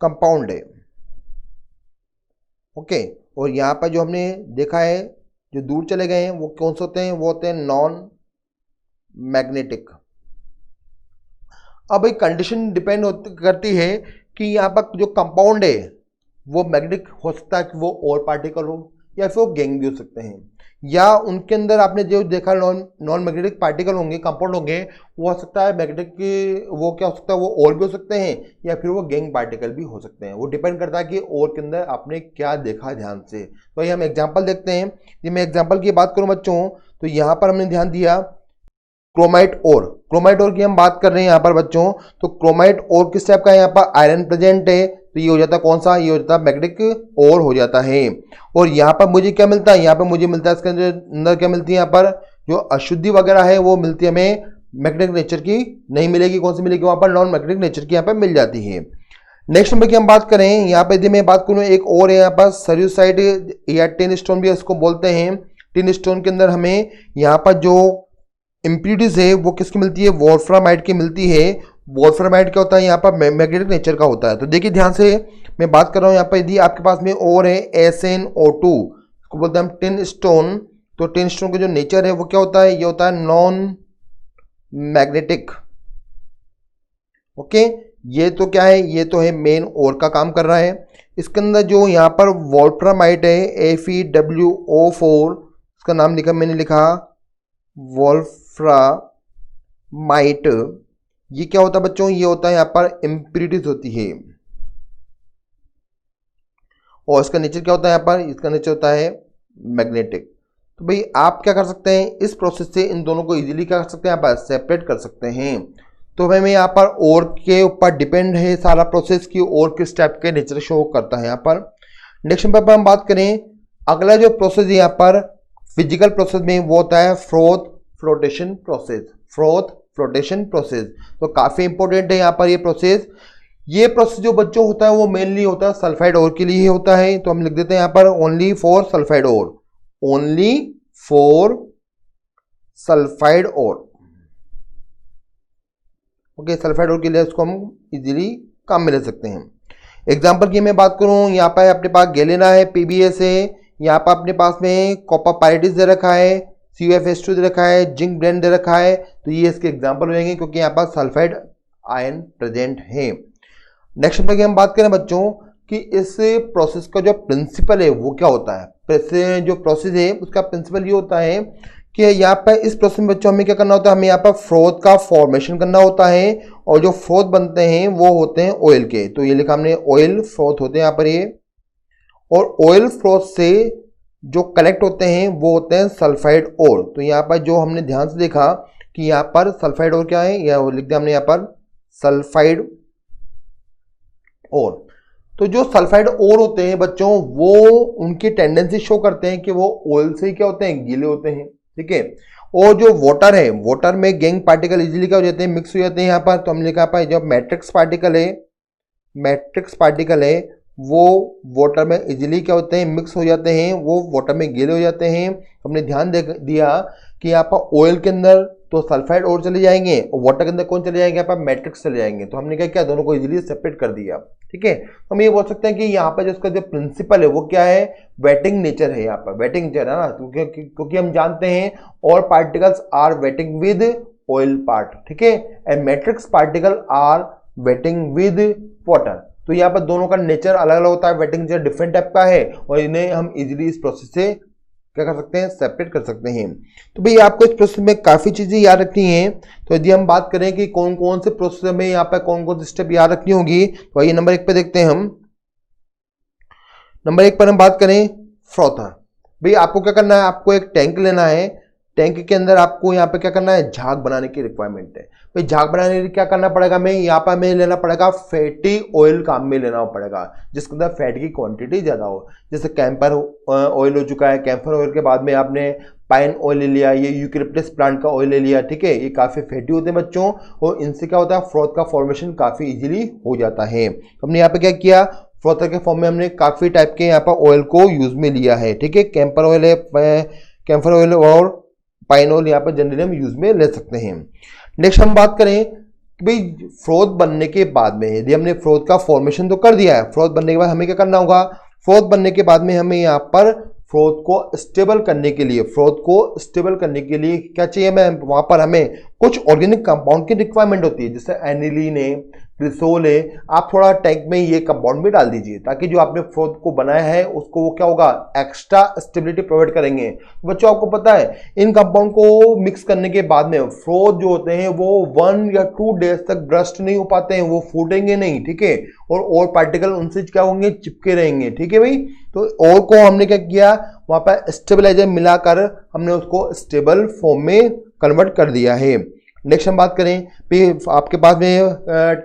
कंपाउंड है, ओके। और यहाँ पर जो हमने देखा है जो दूर चले गए हैं वो कौन से होते हैं, वो होते हैं नॉन मैग्नेटिक। अब एक कंडीशन डिपेंड करती है कि यहाँ पर जो कंपाउंड है वो मैग्नेटिक हो सकता है कि वो और पार्टिकल हो, या फिर वो गैंग भी हो सकते हैं, या उनके अंदर आपने जो देखा नॉन मैग्नेटिक पार्टिकल होंगे, कंपाउंड होंगे, वो हो सकता है मैग्नेटिक, वो क्या हो सकता है, वो और भी हो सकते हैं, या फिर वो गैंग पार्टिकल भी हो सकते हैं। वो डिपेंड करता है कि और के अंदर आपने क्या देखा ध्यान से। तो ये हम एग्जाम्पल देखते हैं। यदि मैं एग्जाम्पल की बात करूँ बच्चों, तो यहाँ पर हमने ध्यान दिया क्रोमाइट ओर की हम बात कर रहे हैं यहाँ पर बच्चों। तो क्रोमाइट ओर किस टाइप का है, यहाँ पर आयरन प्रेजेंट है, तो ये हो जाता है कौन सा, ये हो जाता है मैग्नेटिक ओर हो जाता है। और यहाँ पर मुझे क्या मिलता है, यहाँ पर मुझे मिलता है इसके अंदर क्या मिलती है, यहाँ पर जो अशुद्धि वगैरह है वो मिलती है हमें मैग्नेटिक नेचर की नहीं मिलेगी। कौन सी मिलेगी, वहाँ पर नॉन मैग्नेटिक नेचर की यहाँ पर मिल जाती है। नेक्स्ट नंबर की हम बात करें, यहाँ पर यदि मैं बात करूँ एक और है यहाँ पर सल्यूसाइड या टिन स्टोन भी इसको बोलते हैं। टिन स्टोन के अंदर हमें यहाँ पर जो इम्प्यूरिटीज है वो किसकी मिलती है, वोल्फ्रामाइड की मिलती है। वोल्फ्रामाइड क्या होता है, यहाँ पर मैग्नेटिक नेचर का होता है। तो देखिए ध्यान से मैं बात कर रहा हूँ, यहाँ पर यदि आपके पास में और है SnO2, इसको बोलते हैं हम टिन स्टोन। तो टिन स्टोन का जो नेचर है वो क्या होता है, ये होता है नॉन मैग्नेटिक, ओके। ये तो क्या है, ये तो है मेन ओर का काम कर रहा है। इसके अंदर जो यहाँ पर वोल्फ्रामाइड है FeWO4, इसका नाम लिखा मैंने लिखा वोल्फ्रामाइट, ये क्या होता है बच्चों, ये होता है यहाँ पर इम्प्यूरिटीज होती है। और इसका नेचर क्या होता है, यहाँ पर इसका नेचर होता है मैग्नेटिक। तो भाई आप क्या कर सकते हैं, इस प्रोसेस से इन दोनों को इजीली क्या कर सकते हैं, यहाँ पर सेपरेट कर सकते हैं। तो हमें यहाँ पर और के ऊपर डिपेंड है सारा प्रोसेस की और किस टाइप के नेचर शो करता है यहाँ पर। नेक्स्ट नंबर पर हम बात करें, अगला जो प्रोसेस है यहाँ पर फिजिकल प्रोसेस में वो होता है froth flotation process. Froth flotation process तो काफी इंपॉर्टेंट है यहाँ पर ये प्रोसेस। ये प्रोसेस जो बच्चों होता है वो मेनली होता है सल्फाइड ओर के लिए होता है। तो हम लिख देते हैं यहाँ पर only for sulphide ore, only for sulphide ore, okay. Sulphide ore के लिए इसको हम इजीली काम में ले सकते हैं। एग्जाम्पल की मैं बात करूं, यहाँ पर अपने पास गैलेना है, PbS है, यहाँ पर अपने पास में कॉपर पायरिटिस दे रखा है, CuFH2 दे रखा है, जिंक ब्लेंड दे रखा है। तो ये इसके एग्जाम्पल हो जाएंगे क्योंकि यहाँ पर सल्फाइड आयन प्रेजेंट है। नेक्स्ट नंबर की हम बात करें बच्चों कि इस प्रोसेस का जो प्रिंसिपल है वो क्या होता है। जो प्रोसेस है उसका प्रिंसिपल ये होता है कि यहाँ पर इस प्रोसेस में बच्चों हमें क्या करना होता है, हमें यहाँ पर फ्रोथ का फॉर्मेशन करना होता है, और जो फ्रोथ बनते हैं वो होते हैं ऑयल के। तो ये लिखा हमने ऑयल फ्रोथ होते हैं यहाँ पर ये, और ऑयल फ्रोथ से जो कलेक्ट होते हैं वो होते हैं सल्फाइड ओर। तो यहाँ पर जो हमने ध्यान से देखा कि यहाँ पर सल्फाइड ओर क्या है, या लिख दिया हमने यहाँ पर सल्फाइड ओर। तो जो सल्फाइड ओर होते हैं बच्चों वो उनकी टेंडेंसी शो करते हैं कि वो ऑयल से ही क्या होते हैं, गीले होते हैं, ठीक है। और जो वाटर है, वाटर में गैंग पार्टिकल इजीली क्या हो जाते हैं, मिक्स हो जाते हैं यहाँ पर। तो हम लिखा पाए जो मैट्रिक्स पार्टिकल है, मैट्रिक्स पार्टिकल है वो वाटर में इजीली क्या होते हैं, मिक्स हो जाते हैं, वो वाटर में गीले हो जाते हैं। हमने ध्यान दिया कि यहाँ पर ऑयल के अंदर तो सल्फाइड और चले जाएंगे और वाटर के अंदर कौन चले जाएंगे, यहाँ पर मैट्रिक्स चले जाएंगे। तो हमने क्या किया, दोनों को इजीली सेपरेट कर दिया, ठीक है। तो हम ये बोल सकते हैं कि यहाँ पर जो इसका जो प्रिंसिपल है वो क्या है, वेटिंग नेचर है। यहाँ पर वेटिंग नेचर है ना, क्योंकि हम जानते हैं all particles are wetting with oil part, ठीक है, and matrix particle are wetting with water. तो यहाँ पर दोनों का नेचर अलग अलग होता है, वेटिंग नेचर डिफरेंट टाइप का है, और इन्हें हम इजीली इस प्रोसेस से क्या कर सकते हैं, सेपरेट कर सकते हैं। तो भाई आपको इस प्रोसेस में काफ़ी चीज़ें याद रखनी हैं। तो यदि हम बात करें कि कौन कौन से प्रोसेस में यहाँ पर कौन कौन से स्टेप याद रखनी होगी, तो आइए नंबर 1 पे देखते हैं हम। नंबर 1 पर हम बात करें फ्रॉथर। भाई आपको क्या करना है, आपको एक टैंक लेना है। टैंक के अंदर आपको यहाँ पे क्या करना है, झाग बनाने की रिक्वायरमेंट है। भाई झाग बनाने के लिए क्या करना पड़ेगा, हमें यहाँ पर हमें लेना पड़ेगा फैटी ऑयल, काम में लेना पड़ेगा जिसके अंदर फैट की क्वांटिटी ज़्यादा हो। जैसे कैंपर ऑयल हो चुका है, कैंपर ऑयल के बाद में आपने पाइन ऑयल ले लिया, ये यूकेलिप्टस प्लांट का ऑयल ले लिया, ठीक है। ये काफ़ी फैटी होते हैं बच्चों, और इनसे क्या होता है, फ्रॉथ का फॉर्मेशन काफ़ी इजीली हो जाता है। तो हमने यहाँ पे क्या किया, फ्रॉथर के फॉर्म में हमने काफ़ी टाइप के यहाँ पर ऑयल को यूज़ में लिया है, ठीक है। कैंपर ऑयल है, कैंपर ऑयल और पाइन ऑयल यहाँ पर जनरली हम यूज़ में ले सकते हैं। नेक्स्ट हम बात करें कि भाई फ्रॉथ बनने के बाद में, यदि हमने फ्रॉथ का फॉर्मेशन तो कर दिया है, फ्रॉथ बनने के बाद हमें क्या करना होगा, फ्रॉथ बनने के बाद में हमें यहाँ पर फ्रॉथ को स्टेबल करने के लिए, फ्रॉथ को स्टेबल करने के लिए क्या चाहिए, हमें वहाँ पर हमें कुछ ऑर्गेनिक कंपाउंड की रिक्वायरमेंट होती है, जैसे एनिलीन है, क्रिसोल है। आप थोड़ा टैंक में ये कंपाउंड भी डाल दीजिए ताकि जो आपने फ्रॉथ को बनाया है उसको वो क्या होगा, एक्स्ट्रा स्टेबिलिटी प्रोवाइड करेंगे। तो बच्चों आपको पता है इन कंपाउंड को मिक्स करने के बाद में फ्रॉथ जो होते हैं वो 1 या 2 डेज तक ब्रस्ट नहीं हो पाते हैं, वो फूटेंगे नहीं, ठीक है। और पार्टिकल उनसे क्या होंगे, चिपके रहेंगे, ठीक है भाई। तो और को हमने क्या किया, वहां पर स्टेबलाइजर मिलाकर हमने उसको स्टेबल फॉर्म में कन्वर्ट कर दिया है। नेक्स्ट हम बात करें, आपके पास में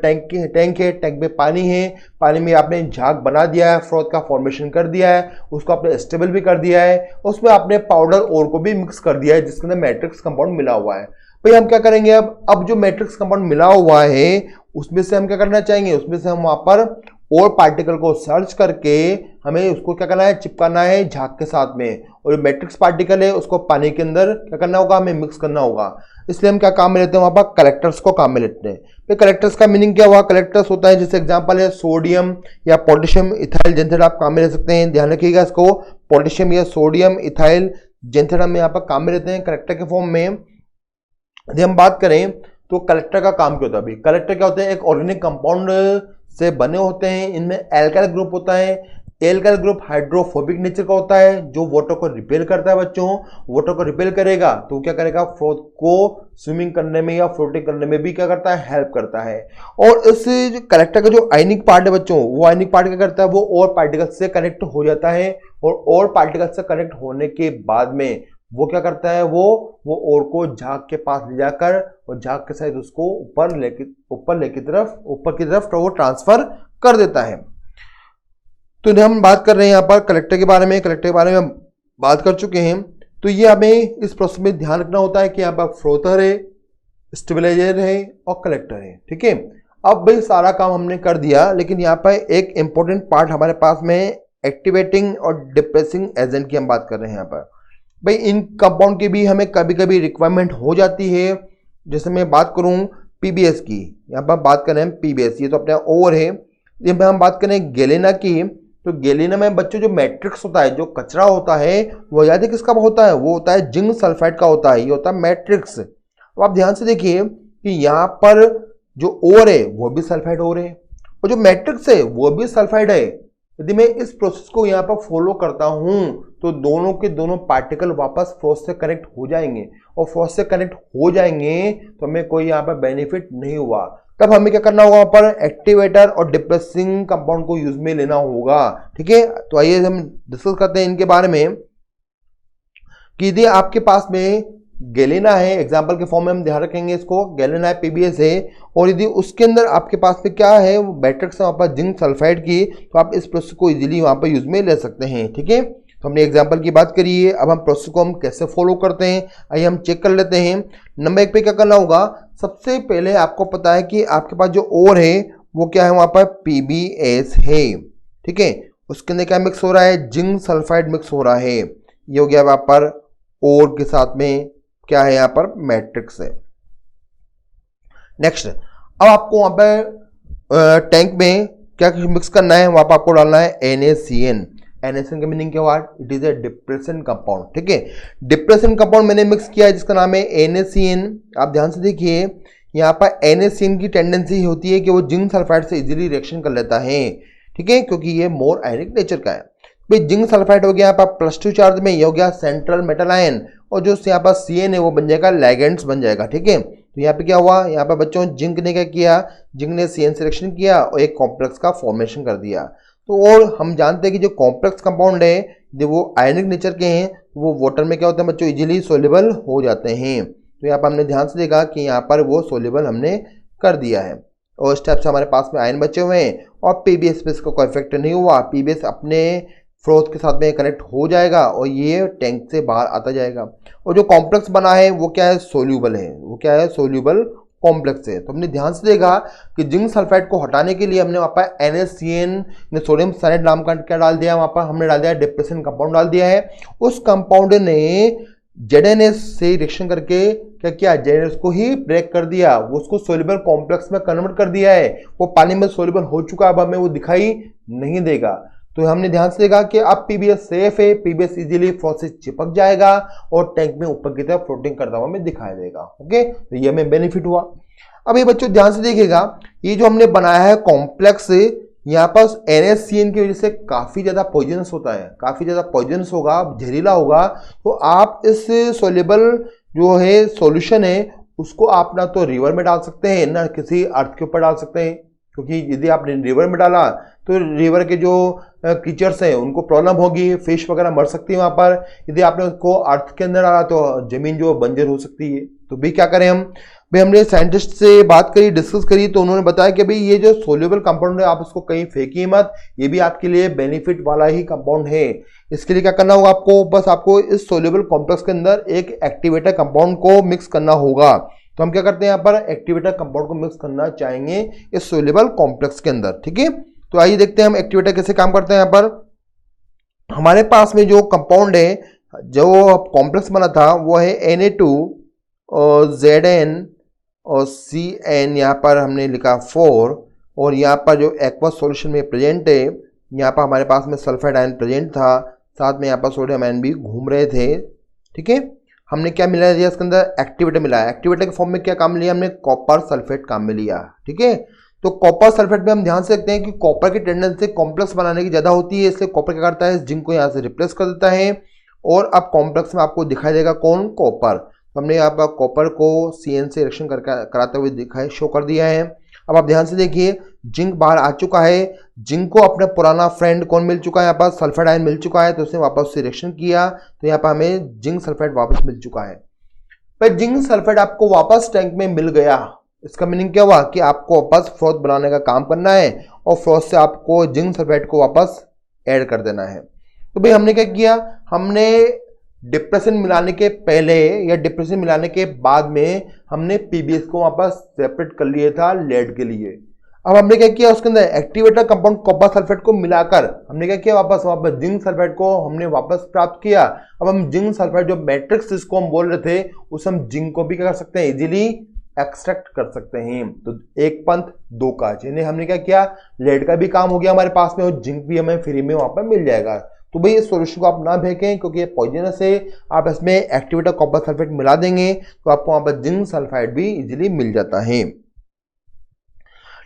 टैंक है, टैंक में पानी है, पानी में आपने झाग बना दिया है, फ्रॉथ का फॉर्मेशन कर दिया है, उसको आपने स्टेबल भी कर दिया है, उसमें आपने पाउडर और को भी मिक्स कर दिया है जिसके अंदर मैट्रिक्स कंपाउंड मिला हुआ है। भाई हम क्या करेंगे, अब जो मैट्रिक्स कंपाउंड मिला हुआ है उसमें से हम क्या करना चाहेंगे, उसमें से हम वहां पर और पार्टिकल को सर्च करके हमें उसको क्या करना है, चिपकाना है झाग के साथ में, और मैट्रिक्स पार्टिकल है उसको पानी के अंदर क्या करना होगा, हमें मिक्स करना होगा। इसलिए हम क्या काम में लेते हैं, वहां पर कलेक्टर्स को काम में लेते हैं। फिर कलेक्टर्स का मीनिंग क्या हुआ, कलेक्टर्स होता है जैसे एग्जांपल है सोडियम या पोटेशियम इथाइल जेंथेट, आप काम में ले सकते हैं, ध्यान रखिएगा इसको, पोटेशियम या सोडियम इथाइल जेंथेट हम यहाँ पर काम में लेते हैं कलेक्टर के फॉर्म में। यदि हम बात करें तो कलेक्टर का काम क्या होता है, अभी कलेक्टर क्या होते हैं, एक ऑर्गेनिक कंपाउंड से बने होते हैं, इनमें एल्काइल ग्रुप होता है। एल्काइल ग्रुप हाइड्रोफोबिक नेचर का होता है जो वाटर को रिपेल करता है बच्चों, वाटर को रिपेल करेगा तो क्या करेगा, फ्रॉथ को स्विमिंग करने में या फ्लोटिंग करने में भी क्या करता है, हेल्प करता है। और इस कलेक्टर का जो आयनिक पार्ट है बच्चों, वो आयनिक पार्ट क्या करता है, वो और पार्टिकल से कनेक्ट हो जाता है, और पार्टिकल से कनेक्ट होने के बाद में वो क्या करता है, वो और को झाग के पास ले जाकर और झाग के साथ उसको ऊपर की तरफ वो ट्रांसफर कर देता है। तो हम बात कर रहे हैं यहाँ पर कलेक्टर के बारे में, कलेक्टर के बारे में बात कर चुके हैं। तो ये हमें इस प्रोसेस में ध्यान रखना होता है कि यहाँ पर फ्रोथर है, स्टेबलाइजर है और कलेक्टर है, ठीक है। अब भाई सारा काम हमने कर दिया, लेकिन यहाँ पर एक इंपॉर्टेंट पार्ट हमारे पास में एक्टिवेटिंग और डिप्रेसिंग एजेंट की हम बात कर रहे हैं यहाँ पर। भाई इन कंपाउंड की भी हमें कभी कभी रिक्वायरमेंट हो जाती है। जैसे मैं बात करूं पीबीएस की, यहाँ पर बात करें पीबीएस, ये तो अपने ओवर है। ये हम बात करें गेलेना की, तो गेलेना में बच्चों जो मैट्रिक्स होता है, जो कचरा होता है, वो याद है किसका होता है, वो होता है जिंक सल्फाइड का होता है, ये होता है मैट्रिक्स। तो आप ध्यान से देखिए कि यहाँ पर जो ओवर है वो भी सल्फाइड ओवर है और जो मैट्रिक्स है वो भी सल्फाइड है। यदि मैं इस प्रोसेस को यहाँ पर फॉलो करता हूँ तो दोनों के दोनों पार्टिकल वापस फ्रॉथ से कनेक्ट हो जाएंगे, और फ्रॉथ से कनेक्ट हो जाएंगे तो हमें कोई यहाँ पर बेनिफिट नहीं हुआ। तब हमें क्या करना होगा, वहां पर एक्टिवेटर और डिप्रेसिंग कंपाउंड को यूज में लेना होगा, ठीक है। तो आइए हम डिस्कस करते हैं इनके बारे में कि यदि आपके पास में गैलेना है, एग्जांपल के फॉर्म में हम ध्यान रखेंगे इसको, गैलेना है, पीबीएस है, और यदि उसके अंदर आपके पास में क्या है, वो मैट्रिक्स है वहाँ पर जिंक सल्फाइड की, तो आप इस प्रोसेस को इजीली वहाँ पर यूज में ले सकते हैं, ठीक है। तो हमने एग्जांपल की बात करी है, अब हम प्रोसेस को हम कैसे फॉलो करते हैं आइए हम चेक कर लेते हैं। नंबर 1 पे क्या करना होगा, सबसे पहले आपको पता है कि आपके पास जो ओर है वो क्या है, वहाँ पर पीबीएस है, ठीक है। उसके अंदर क्या मिक्स हो रहा है, जिंक सल्फाइड मिक्स हो रहा है, ये हो गया वहाँ पर ओर के साथ में क्या है, यहाँ पर मैट्रिक्स है। नेक्स्ट, अब आपको वहां पर टैंक में क्या मिक्स करना है, वहां पर आपको डालना है NaCN। NaCN का मीनिंग क्या हुआ, it is a depression compound, ठीक है। डिप्रेशन कंपाउंड मैंने मिक्स किया है जिसका नाम है NaCN। आप ध्यान से देखिए यहाँ पर NaCN की टेंडेंसी होती है कि वो जिंक सल्फाइड से इजीली रिएक्शन कर लेता है, ठीक है, क्योंकि ये मोर आयनिक नेचर का है। भाई जिंक सल्फाइड हो गया यहाँ पर +2 चार्ज में, ये हो गया सेंट्रल मेटल आयन, और जो यहाँ पर Cn है वो बन जाएगा लिगेंड्स बन जाएगा। ठीक है, तो यहाँ पे क्या हुआ, यहाँ पर बच्चों जिंक ने क्या किया, जिंक ने Cn सिलेक्शन किया और एक कॉम्प्लेक्स का फॉर्मेशन कर दिया। तो और हम जानते हैं कि जो कॉम्प्लेक्स कंपाउंड है जो वो आयनिक नेचर के हैं, वो वाटर में क्या होते हैं बच्चों, इजीली सोल्यूबल हो जाते हैं। तो यहाँ पर हमने ध्यान से देखा कि यहाँ पर वो सोल्यूबल हमने कर दिया है, और इस टाइप से हमारे पास में आयन बचे हुए हैं, और पीबीएस पे इसका कोई इफेक्ट नहीं हुआ। पीबीएस अपने फ्रोथ के साथ में कनेक्ट हो जाएगा और ये टैंक से बाहर आता जाएगा। और जो कॉम्प्लेक्स बना है वो क्या है, सोल्यूबल है, वो क्या है, सोल्यूबल कॉम्प्लेक्स है। तो हमने ध्यान से देखा कि जिंक सल्फाइड को हटाने के लिए हमने वहाँ पर NaCN ने सोडियम साइनाइड नाम का क्या डाल दिया, वहाँ पर हमने डाल दिया डिप्रेशन कंपाउंड डाल दिया है। उस कंपाउंड ने ZnS से रिएक्शन करके क्या किया, ZnS को ही ब्रेक कर दिया, वो उसको सोल्यूबल कॉम्प्लेक्स में कन्वर्ट कर दिया है। वो पानी में सोल्यूबल हो चुका है, अब हमें वो दिखाई नहीं देगा। तो हमने ध्यान से देखा कि अब पीबीएस सेफ है, पीबीएस इजीली फ्रोथ से चिपक जाएगा और टैंक में ऊपर की तरफ फ्लोटिंग करता हुआ हमें दिखाई देगा। ओके, तो ये हमें बेनिफिट हुआ। अब ये बच्चों ध्यान से देखिएगा, ये जो हमने बनाया है कॉम्प्लेक्स, यहाँ पर NaCN की वजह से काफी ज्यादा पॉइजनस होता है, काफी ज्यादा पॉइजनस होगा, जहरीला होगा। तो आप इस सोल्यूबल जो है सॉल्यूशन है उसको आप ना तो रिवर में डाल सकते हैं ना किसी अर्थ के ऊपर डाल सकते हैं, क्योंकि यदि आपने रिवर में डाला तो रिवर के जो क्रीचर्स हैं उनको प्रॉब्लम होगी, फिश वगैरह मर सकती है वहां पर। यदि आपने उसको अर्थ के अंदर डाला तो जमीन जो बंजर हो सकती है। तो भी क्या करें हम, भाई हमने साइंटिस्ट से बात करी, डिस्कस करी, तो उन्होंने बताया कि भाई ये जो सोल्यूबल कंपाउंड है आप इसको कहीं फेंकिए मत, ये भी आपके लिए बेनिफिट वाला ही कंपाउंड है। इसके लिए क्या करना होगा आपको, बस आपको इस सोल्यूबल कॉम्प्लेक्स के अंदर एक एक्टिवेटर कंपाउंड को मिक्स करना होगा। तो हम क्या करते हैं, यहाँ पर एक्टिवेटर कंपाउंड को मिक्स करना चाहेंगे इस सोल्यूबल कॉम्प्लेक्स के अंदर। ठीक है, तो आइए देखते हैं हम एक्टिवेटर कैसे काम करते हैं। यहाँ पर हमारे पास में जो कंपाउंड है, जो कॉम्प्लेक्स बना था वो है Na2 और Zn और Cn, यहाँ पर हमने लिखा 4, और यहाँ पर जो एक्वस सॉल्यूशन में प्रेजेंट है, यहाँ पर हमारे पास में सल्फाइड आयन प्रेजेंट था, साथ में यहाँ पर सोडियम आयन भी घूम रहे थे। ठीक है, हमने क्या मिला दिया इसके अंदर, एक्टिवेटर मिला है। एक्टिवेटर के फॉर्म में क्या काम लिया हमने, कॉपर सल्फेट काम में लिया। ठीक है, तो कॉपर सल्फेट में हम ध्यान से देखते हैं कि कॉपर की टेंडेंसी कॉम्प्लेक्स बनाने की ज्यादा होती है, इसलिए कॉपर क्या करता है, जिंक को यहाँ से रिप्लेस कर देता है, और अब कॉम्प्लेक्स में आपको दिखाई देगा कौन, कॉपर। तो हमने यहाँ पर कॉपर को Cn से रिएक्शन कराते हुए दिखाई शो कर दिया है। अब आप ध्यान से देखिए, जिंक बाहर आ चुका है, जिंक को अपना पुराना फ्रेंड कौन मिल चुका है, यहाँ पर सल्फाइड आयन मिल चुका है, तो उसने वापस से रिएक्शन किया, तो यहाँ पर हमें जिंक सल्फाइड वापस मिल चुका है। पर जिंक सल्फाइड आपको वापस टैंक में मिल गया, इसका मीनिंग क्या हुआ कि आपको वापस फ्रोथ बनाने का काम करना है और फ्रोथ से आपको जिंक सल्फाइड को वापस ऐड कर देना है। तो भाई हमने क्या किया, हमने डिप्रेशन मिलाने के पहले या डिप्रेशन मिलाने के बाद में हमने पीबीएस को वापस सेपरेट कर लिया था लेड के लिए। अब हमने क्या किया, उसके अंदर एक्टिवेटर कंपाउंड कॉपर सल्फेट को मिलाकर हमने क्या किया, वापस जिंक सल्फेट को हमने वापस प्राप्त किया। अब हम जिंक सल्फेट जो मैट्रिक्स जिसको हम बोल रहे थे, उस हम जिंक को भी क्या कर सकते हैं, इजीली एक्सट्रैक्ट कर सकते हैं। तो एक पंथ दो काज, यानी हमने क्या किया, लेड का भी काम हो गया हमारे पास में और जिंक भी हमें फ्री में वहां पर मिल जाएगा। तो भाई इस सॉल्यूशन को आप ना फेंकें क्योंकि ये पॉइजनस है। आप इसमें एक्टिवेटर कॉपर सल्फेट मिला देंगे तो आपको वहां पर जिंक सल्फाइड भी इजीली मिल जाता है।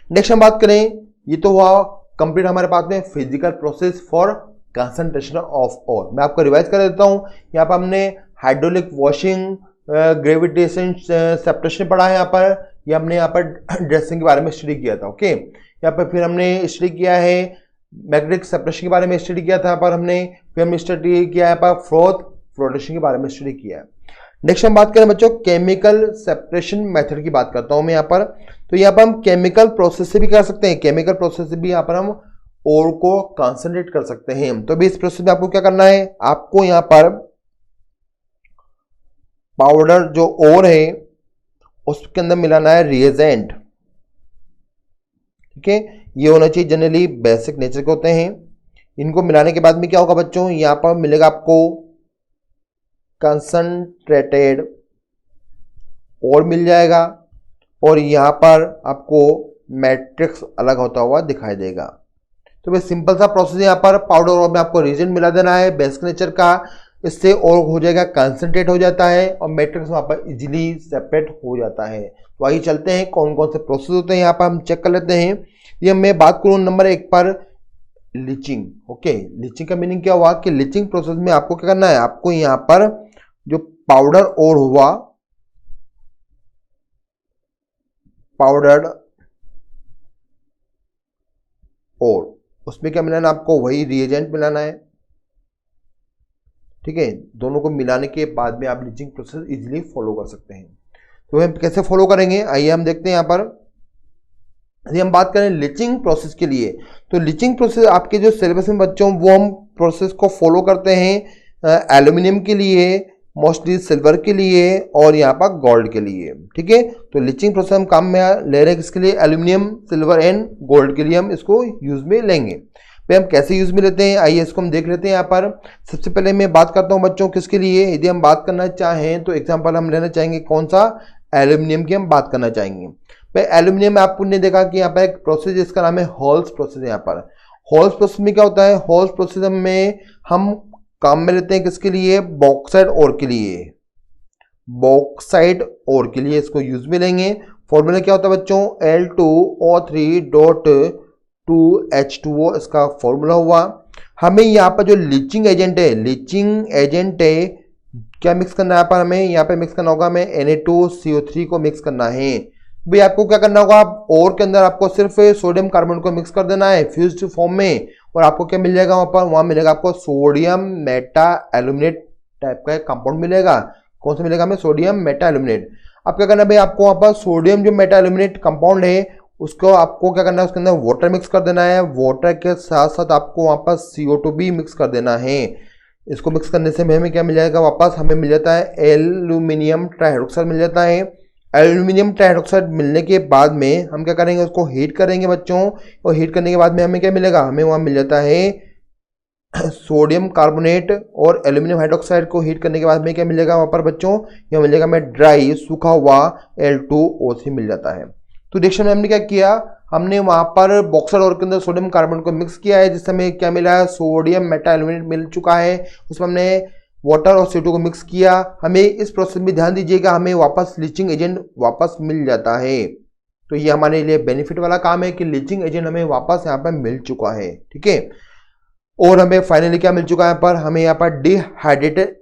नेक्स्ट हम बात करें, ये तो हुआ कंप्लीट हमारे पास में physical process for concentration of ore. मैं आपको रिवाइज कर देता हूं। यहाँ पर हमने हाइड्रोलिक वॉशिंग, ग्रेविटेशन सेपरेशन पढ़ा है। हमने यहाँ पर ड्रेसिंग के बारे में स्टडी किया था। ओके, यहाँ पर फिर हमने स्टडी किया है मैग्नेटिक सेपरेशन के बारे में स्टडी किया था। फिर हमने स्टडी किया है फ्लोटेशन के बारे में स्टडी किया है। नेक्स्ट हम बात करें बच्चों केमिकल सेपरेशन मेथड की बात करता हूं मैं यहाँ पर। तो यहाँ पर हम केमिकल प्रोसेस से भी कर सकते हैं, केमिकल प्रोसेस से भी यहाँ पर हम ओर को कंसंट्रेट कर सकते हैं। तो भी इस प्रोसेस में आपको क्या करना है, आपको यहाँ पर पाउडर जो ओर है उसके अंदर मिलाना है रिएजेंट। ठीक है, ये होना चाहिए जनरली बेसिक नेचर के होते हैं। इनको मिलाने के बाद में क्या होगा बच्चों, यहां पर मिलेगा आपको कंसंट्रेटेड और मिल जाएगा और यहां पर आपको मैट्रिक्स अलग होता हुआ दिखाई देगा। तो भाई सिंपल सा प्रोसेस है। यहाँ पर पाउडर और में आपको रिएजेंट मिला देना है बेसिक नेचर का, इससे और हो जाएगा कंसंट्रेट हो जाता है और मैट्रिक्स वहां पर इजीली सेपरेट हो जाता है। तो आइए चलते हैं कौन कौन से प्रोसेस होते हैं यहाँ पर हम चेक कर लेते हैं। ये मैं बात करूं नंबर 1 पर लीचिंग। ओके, लीचिंग का मीनिंग क्या हुआ कि लीचिंग प्रोसेस में आपको क्या करना है, आपको यहाँ पर जो पाउडर और हुआ, पाउडर्ड और उसमें क्या मिलाना है, आपको वही रिएजेंट मिलाना है। ठीक है, दोनों को मिलाने के बाद में आप लीचिंग प्रोसेस इजीली फॉलो कर सकते हैं। तो हम कैसे फॉलो करेंगे, आइए हम देखते हैं। यहाँ पर यदि हम बात करें लीचिंग प्रोसेस के लिए, तो लीचिंग प्रोसेस आपके जो सिलेबस में बच्चों वो हम प्रोसेस को फॉलो करते हैं एल्यूमिनियम के लिए, मोस्टली सिल्वर के लिए और यहाँ पर गोल्ड के लिए। ठीक है, तो लीचिंग प्रोसेस हम काम में ले रहे हैं किसके लिए, एल्यूमिनियम, सिल्वर एंड गोल्ड के लिए हम इसको यूज में लेंगे। भाई हम कैसे यूज में लेते हैं, आइए इसको हम देख लेते हैं। यहाँ पर सबसे पहले मैं बात करता हूँ बच्चों किसके लिए, यदि हम बात करना चाहें तो एग्जाम्पल हम लेना चाहेंगे कौन सा, एल्यूमिनियम की हम बात करना चाहेंगे। भाई एल्यूमिनियम में आपने देखा कि यहाँ पर एक प्रोसेस जिसका नाम है हॉल्स प्रोसेस। यहाँ पर हॉल्स प्रोसेस में क्या होता है, हॉल्स प्रोसेस में हम काम में लेते हैं किसके लिए, बॉक्साइड ओर के लिए, बॉक्साइड ओर के लिए इसको यूज में लेंगे। फॉर्मूला क्या होता है बच्चों, Al2O3.2H2O इसका फॉर्मूला हुआ। हमें यहाँ पर जो लीचिंग एजेंट है, लीचिंग एजेंट है क्या मिक्स करना है, यहाँ पर हमें यहाँ पे मिक्स करना होगा, हमें Na2CO3 को मिक्स करना है। भाई आपको क्या करना होगा, और के अंदर आपको सिर्फ सोडियम कार्बोनेट को मिक्स कर देना है फ्यूज्ड फॉर्म में, और आपको क्या मिल जाएगा वहां पर, वहां मिलेगा आपको सोडियम मेटा एल्यूमिनेट टाइप का कंपाउंड मिलेगा। कौन सा मिलेगा हमें, सोडियम मेटा एल्यूमिनेट। अब क्या करना है भाई, आपको वहां पर सोडियम जो मेटा एल्यूमिनेट कंपाउंड है उसको आपको क्या करना है, उसके अंदर वाटर मिक्स कर देना है, वाटर के साथ साथ आपको वहां पर CO2 भी मिक्स कर देना है। इसको मिक्स करने से हमें क्या मिल जाएगा, वापस हमें मिल जाता है एल्यूमिनियम ट्राइहाइड्रोक्साइड मिल जाता है। एल्यूमिनियम ट्राइहाइड्रोक्साइड मिलने के बाद में हम क्या करेंगे, उसको हीट करेंगे बच्चों, और हीट करने के बाद में हमें क्या मिलेगा, हमें वहां मिल जाता है सोडियम कार्बोनेट, और एल्यूमिनियम हाइड्रोक्साइड को हीट करने के बाद में क्या मिलेगा वहां पर बच्चों, यह मिलेगा हमें ड्राई सूखा हुआ Al2O3 मिल जाता है। तो रिएक्शन में हमने क्या किया, हमने वहां पर बॉक्साइड और के अंदर सोडियम कार्बोनेट को मिक्स किया है, जिससे हमें क्या मिला है, सोडियम मेटा एल्यूमिनेट मिल चुका है। उसमें हमने वाटर और CO2 को मिक्स किया। हमें इस प्रोसेस में ध्यान दीजिएगा, हमें वापस लीचिंग एजेंट वापस मिल जाता है। तो ये हमारे लिए बेनिफिट वाला काम है कि लीचिंग एजेंट हमें वापस यहाँ पर मिल चुका है। ठीक है, और हमें फाइनली क्या मिल चुका है, यहाँ पर हमें यहाँ पर डिहाइड्रेटेड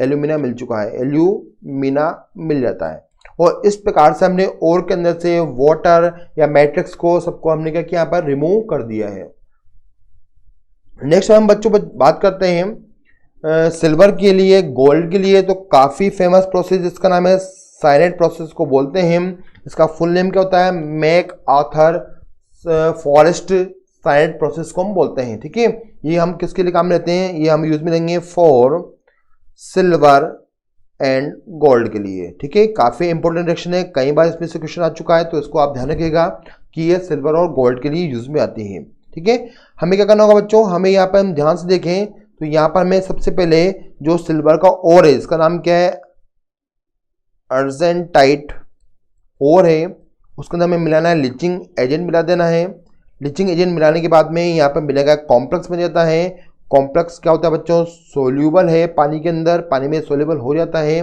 एल्यूमिना मिल चुका है, एल्यूमिना मिल जाता है। और इस प्रकार से हमने ओर के अंदर से वाटर या मैट्रिक्स को सबको हमने क्या किया, यहाँ पर रिमूव कर दिया है। नेक्स्ट हम बच्चों बात करते हैं सिल्वर के लिए, गोल्ड के लिए। तो काफी फेमस प्रोसेस जिसका नाम है साइनेट प्रोसेस को बोलते हैं। इसका फुल नेम क्या होता है, MacArthur Forrest cyanide process को हम बोलते हैं। ठीक है, ये हम किसके लिए काम लेते हैं, ये हम यूज में लेंगे फॉर सिल्वर एंड गोल्ड के लिए। ठीक है, काफी इंपॉर्टेंट रिएक्शन है, कई बार इसमें से क्वेश्चन आ चुका है, तो इसको आप ध्यान रखिएगा कि ये सिल्वर और गोल्ड के लिए यूज में आती है। ठीक है, हमें क्या करना होगा बच्चों, हमें यहाँ पर हम ध्यान से देखें तो यहाँ पर हमें सबसे पहले जो सिल्वर का ओर है, इसका नाम क्या है, अर्जेंटाइट ओर है, उसके अंदर हमें मिलाना है लीचिंग एजेंट मिला देना है। लीचिंग एजेंट मिलाने के बाद में यहाँ पर मिलेगा कॉम्प्लेक्स बन जाता है। कॉम्प्लेक्स क्या होता है बच्चों, सोल्यूबल है पानी के अंदर, पानी में सोल्यूबल हो जाता है।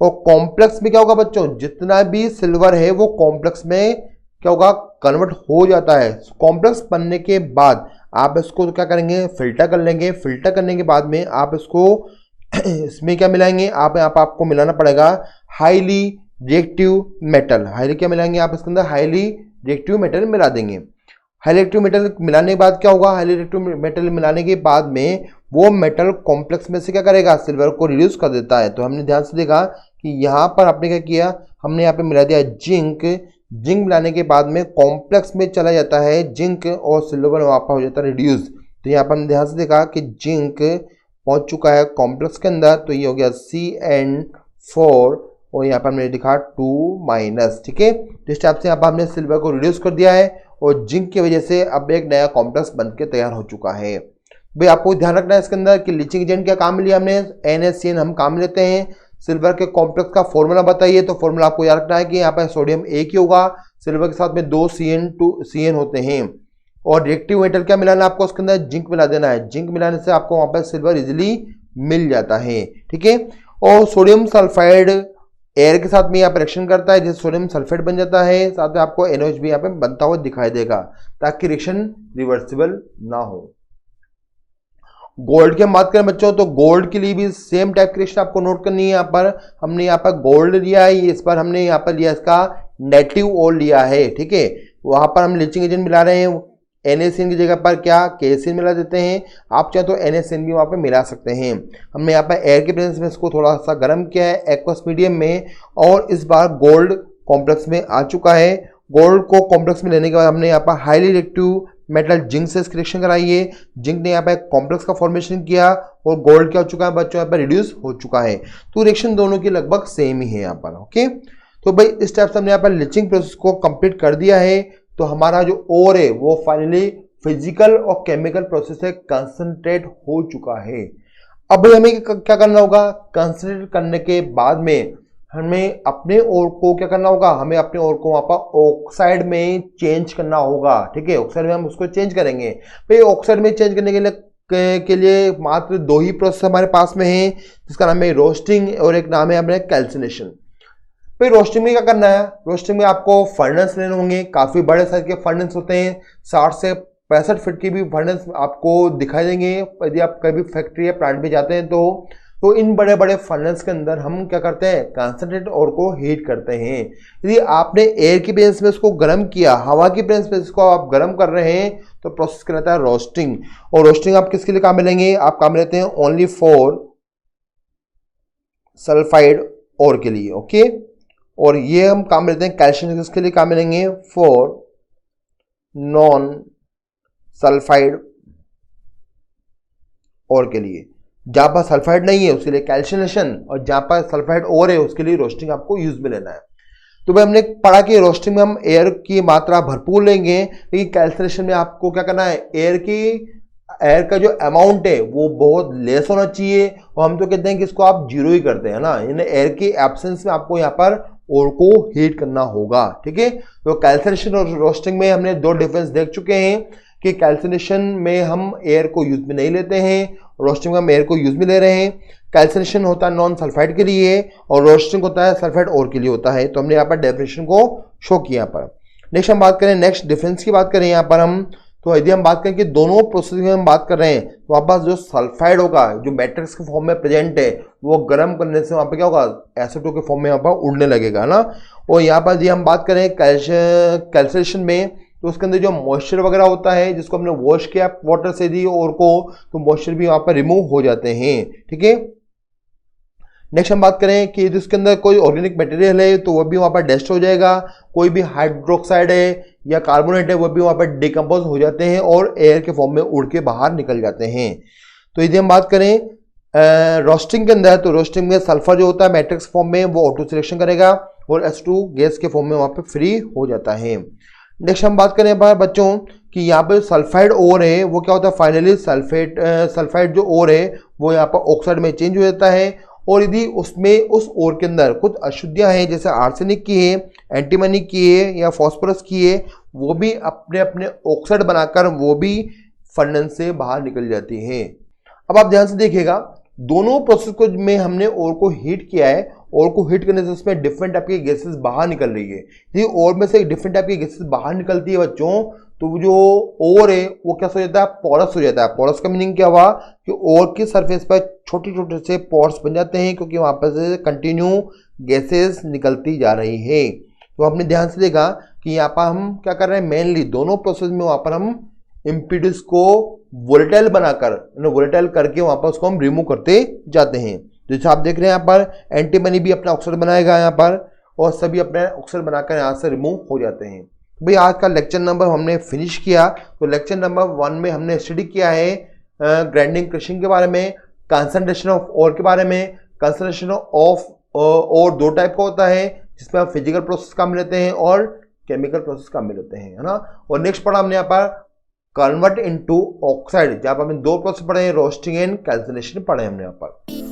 और कॉम्प्लेक्स में क्या होगा बच्चों, जितना भी सिल्वर है वो कॉम्प्लेक्स में क्या होगा, कन्वर्ट हो जाता है। कॉम्प्लेक्स बनने के बाद आप इसको क्या करेंगे, फिल्टर कर लेंगे। फिल्टर करने के बाद में आप इसको इसमें क्या मिलाएंगे, आप यहाँ पर आपको मिलाना पड़ेगा हाईली रिएक्टिव मेटल। हाईली क्या मिलाएंगे आप इसके अंदर, हाईली रिएक्टिव मेटल मिला देंगे। हाईली रिएक्टिव मेटल मिलाने के बाद क्या होगा, हाईली रिएक्टिव मेटल मिलाने के बाद में वो मेटल कॉम्प्लेक्स में से क्या करेगा, सिल्वर को रिड्यूस कर देता है। तो हमने ध्यान से देखा कि यहाँ पर आपने क्या किया, हमने यहाँ पे मिला दिया जिंक। जिंक मिलाने के बाद में कॉम्प्लेक्स में चला जाता है जिंक, और सिल्वर वहाँ पर हो जाता है रिड्यूस। तो यहाँ पर हमने ध्यान से देखा कि जिंक पहुंच चुका है कॉम्प्लेक्स के अंदर, तो ये हो गया CN4, और यहाँ पर हमने लिखा 2-। ठीक है, तो इस टाइप से यहाँ पर हमने सिल्वर को रिड्यूस कर दिया है, और जिंक की वजह से अब एक नया कॉम्प्लेक्स बनके तैयार हो चुका है। भाई आपको ध्यान रखना है इसके अंदर कि लीचिंग एजेंट क्या काम लिया हमने, NaCN हम काम लेते हैं। सिल्वर के कॉम्प्लेक्स का फॉर्मूला बताइए, तो फॉर्मूला आपको याद रखना है कि यहाँ पर सोडियम एक ही होगा, सिल्वर के साथ में 2 CN होते हैं। और रिएक्टिव मेटल क्या मिलाना है आपको, उसके अंदर जिंक मिला देना है। जिंक मिलाने से आपको वहां पर सिल्वर इजिली मिल जाता है। ठीक है, और सोडियम सल्फाइड एयर के साथ में यहाँ पर रिएक्शन करता है, जिससे सोडियम सल्फेट बन जाता है। साथ में आपको NaOH भी यहाँ पे बनता हुआ दिखाई देगा, ताकि रिएक्शन रिवर्सिबल ना हो। गोल्ड की हम बात करें बच्चों, तो गोल्ड के लिए भी सेम टाइप की रिएक्शन आपको नोट करनी है। यहाँ पर हमने यहाँ पर गोल्ड लिया है, इस पर हमने यहाँ पर लिया इसका नेगेटिव ओर लिया है, ठीक है। वहां पर हम लीचिंग एजेंट मिला रहे हैं, NaCN की जगह पर क्या KCN मिला देते हैं। आप चाहे तो NaCN भी वहाँ पर मिला सकते हैं। हमने यहाँ पर एयर के प्रेजेंस में इसको थोड़ा सा गर्म किया है एक्वस मीडियम में, और इस बार गोल्ड कॉम्प्लेक्स में आ चुका है। गोल्ड को कॉम्प्लेक्स में लेने के बाद हमने यहाँ पर हाईली रिएक्टिव मेटल जिंक से रिएक्शन कराई है। जिंक ने यहाँ पर कॉम्प्लेक्स का फॉर्मेशन किया और गोल्ड क्या हो चुका है बच्चों, यहाँ पर रिड्यूस हो चुका है। तो रिएक्शन दोनों की लगभग सेम ही है यहाँ पर, ओके। तो भाई इस टाइप से हमने यहाँ पर लीचिंग प्रोसेस को कंप्लीट कर दिया है। तो हमारा जो ओर है वो फाइनली फिजिकल और केमिकल प्रोसेस से कंसंट्रेट हो चुका है। अब हमें क्या करना होगा, कंसंट्रेट करने के बाद में हमें अपने ओर को क्या करना होगा, हमें अपने ओर को वहां पर ऑक्साइड में चेंज करना होगा, ठीक है। ऑक्साइड में हम उसको चेंज करेंगे। भाई ऑक्साइड में चेंज करने के लिए मात्र दो ही प्रोसेस हमारे पास में है, जिसका नाम है रोस्टिंग और एक नाम है अपने कैल्सिनेशन। भाई रोस्टिंग में क्या करना है, रोस्टिंग में आपको फर्नेस लेने होंगे। काफी बड़े साइज के फर्नेस होते हैं, 60 से 65 फीट की भी फर्नेस आपको दिखाई देंगे यदि आप कभी फैक्ट्री या प्लांट में जाते हैं तो इन बड़े बड़े फर्नेस के अंदर हम क्या करते हैं, कंसंट्रेट और को हीट करते हैं। यदि आपने एयर की प्रेजेंस में इसको गर्म किया, हवा की प्रेजेंस में इसको आप गर्म कर रहे हैं, तो प्रोसेस कहलाता है रोस्टिंग। और रोस्टिंग आप किसके लिए काम में लेंगे, आप काम लेते हैं ओनली फॉर सल्फाइड ओर के लिए, ओके। और ये हम काम लेते हैं कैल्शियम किसके लिए काम लेंगे, फॉर नॉन सल्फाइड ओर के लिए। जहां पर सल्फाइड नहीं है उसके लिए कैल्शिनेशन, और जहां पर सल्फाइड ओर है उसके लिए रोस्टिंग आपको यूज में लेना है। तो भाई हमने पढ़ा कि रोस्टिंग में हम एयर की मात्रा भरपूर लेंगे, लेकिन कैल्शिनेशन में आपको क्या करना है, एयर का जो अमाउंट है वो बहुत लेस होना चाहिए। और हम तो कहते हैं कि इसको आप जीरो ही करते हैं ना, यानी एयर की एब्सेंस में आपको यहाँ पर ओर को हीट करना होगा, ठीक है। तो कैल्सिनेशन और रोस्टिंग में हमने दो डिफरेंस देख चुके हैं कि कैल्सिनेशन में हम एयर को यूज में नहीं लेते हैं, रोस्टिंग में हम एयर को यूज में ले रहे हैं। कैल्सिनेशन होता है नॉन सल्फाइड के लिए और रोस्टिंग होता है सल्फाइड ओर के लिए होता है। तो हमने यहाँ पर डेफिनेशन को शो किया यहाँ पर। नेक्स्ट हम बात करें, नेक्स्ट डिफरेंस की बात करें यहाँ पर हम, तो यदि हम बात करें कि दोनों प्रोसेस में हम बात कर रहे हैं, तो वहाँ पर जो सल्फाइड होगा जो मैट्रिक्स के फॉर्म में प्रेजेंट है, वो गर्म करने से वहाँ पे क्या होगा, एसिटो के फॉर्म में यहाँ पर उड़ने लगेगा ना। और यहाँ पर यदि हम बात करें कैल्सिनेशन में, तो उसके अंदर जो मॉइस्चर वगैरह होता है जिसको हमने वॉश किया वाटर से दी और को, तो मॉइस्चर भी वहाँ पर रिमूव हो जाते हैं, ठीक है। नेक्स्ट हम बात करें कि यदि उसके अंदर कोई ऑर्गेनिक मटेरियल है तो वह भी वहाँ पर डेस्ट हो जाएगा। कोई भी हाइड्रोक्साइड है या कार्बोनेट है वो भी वहाँ पर डिकम्पोज हो जाते हैं और एयर के फॉर्म में उड़ के बाहर निकल जाते हैं। तो यदि हम बात करें रोस्टिंग के अंदर, तो रोस्टिंग में सल्फर जो होता है मैट्रिक्स फॉर्म में वो ऑटो सिलेक्शन करेगा और H2 गैस के फॉर्म में वहाँ पे फ्री हो जाता है। नेक्स्ट हम बात करें बच्चों कि यहाँ पर सल्फाइड ओर है वो क्या होता है, फाइनली सल्फाइड जो ओर है वो यहाँ पर ऑक्साइड में चेंज हो जाता है। और यदि उसमें उस ओर के अंदर कुछ अशुद्धियां हैं जैसे आर्सेनिक की है, एंटीमनी की है या फास्फोरस की है, वो भी अपने अपने ऑक्साइड बनाकर वो भी फर्नेस से बाहर निकल जाती है। अब आप ध्यान से देखिएगा, दोनों प्रोसेस को में हमने ओर को हीट किया है, ओर को हीट करने से उसमें डिफरेंट टाइप की गैसेस बाहर निकल रही है। यदि ओर में से डिफरेंट टाइप की गैसेस बाहर निकलती है बच्चों, तो जो ओर है वो क्या हो जाता है, पोरस हो जाता है। पोरस का मीनिंग क्या हुआ कि ओर की सरफेस पर छोटे छोटे से पोर्स बन जाते हैं क्योंकि वहां पर से कंटिन्यू गैसेस निकलती जा रही है। तो आपने ध्यान से देखा कि यहाँ पर हम क्या कर रहे हैं, मेनली दोनों प्रोसेस में वहां पर हम इम्पीडेंस को वोलेटाइल बनाकर वोलेटाइल करके वहां पर उसको हम रिमूव करते जाते हैं। जैसे आप देख रहे हैं यहाँ पर एंटीमनी भी अपना ऑक्साइड बनाएगा यहाँ पर और सभी अपने ऑक्साइड बनाकर यहाँ से रिमूव हो जाते हैं। भाई आज का लेक्चर नंबर हमने फिनिश किया। तो लेक्चर नंबर 1 में हमने स्टडी किया है ग्राइंडिंग क्रशिंग के बारे में, कंसंट्रेशन ऑफ ओर के बारे में। कंसंट्रेशन ऑफ ओर दो टाइप का होता है जिसमें हम फिजिकल प्रोसेस काम लेते हैं और केमिकल प्रोसेस काम में लेते हैं, है ना। और नेक्स्ट पढ़ा हमने यहाँ पर कन्वर्ट इनटू ऑक्साइड, जहाँ पर हमने दो प्रोसेस पढ़े हैं, रोस्टिंग एंड कैल्सिनेशन पढ़े हमने यहाँ पर।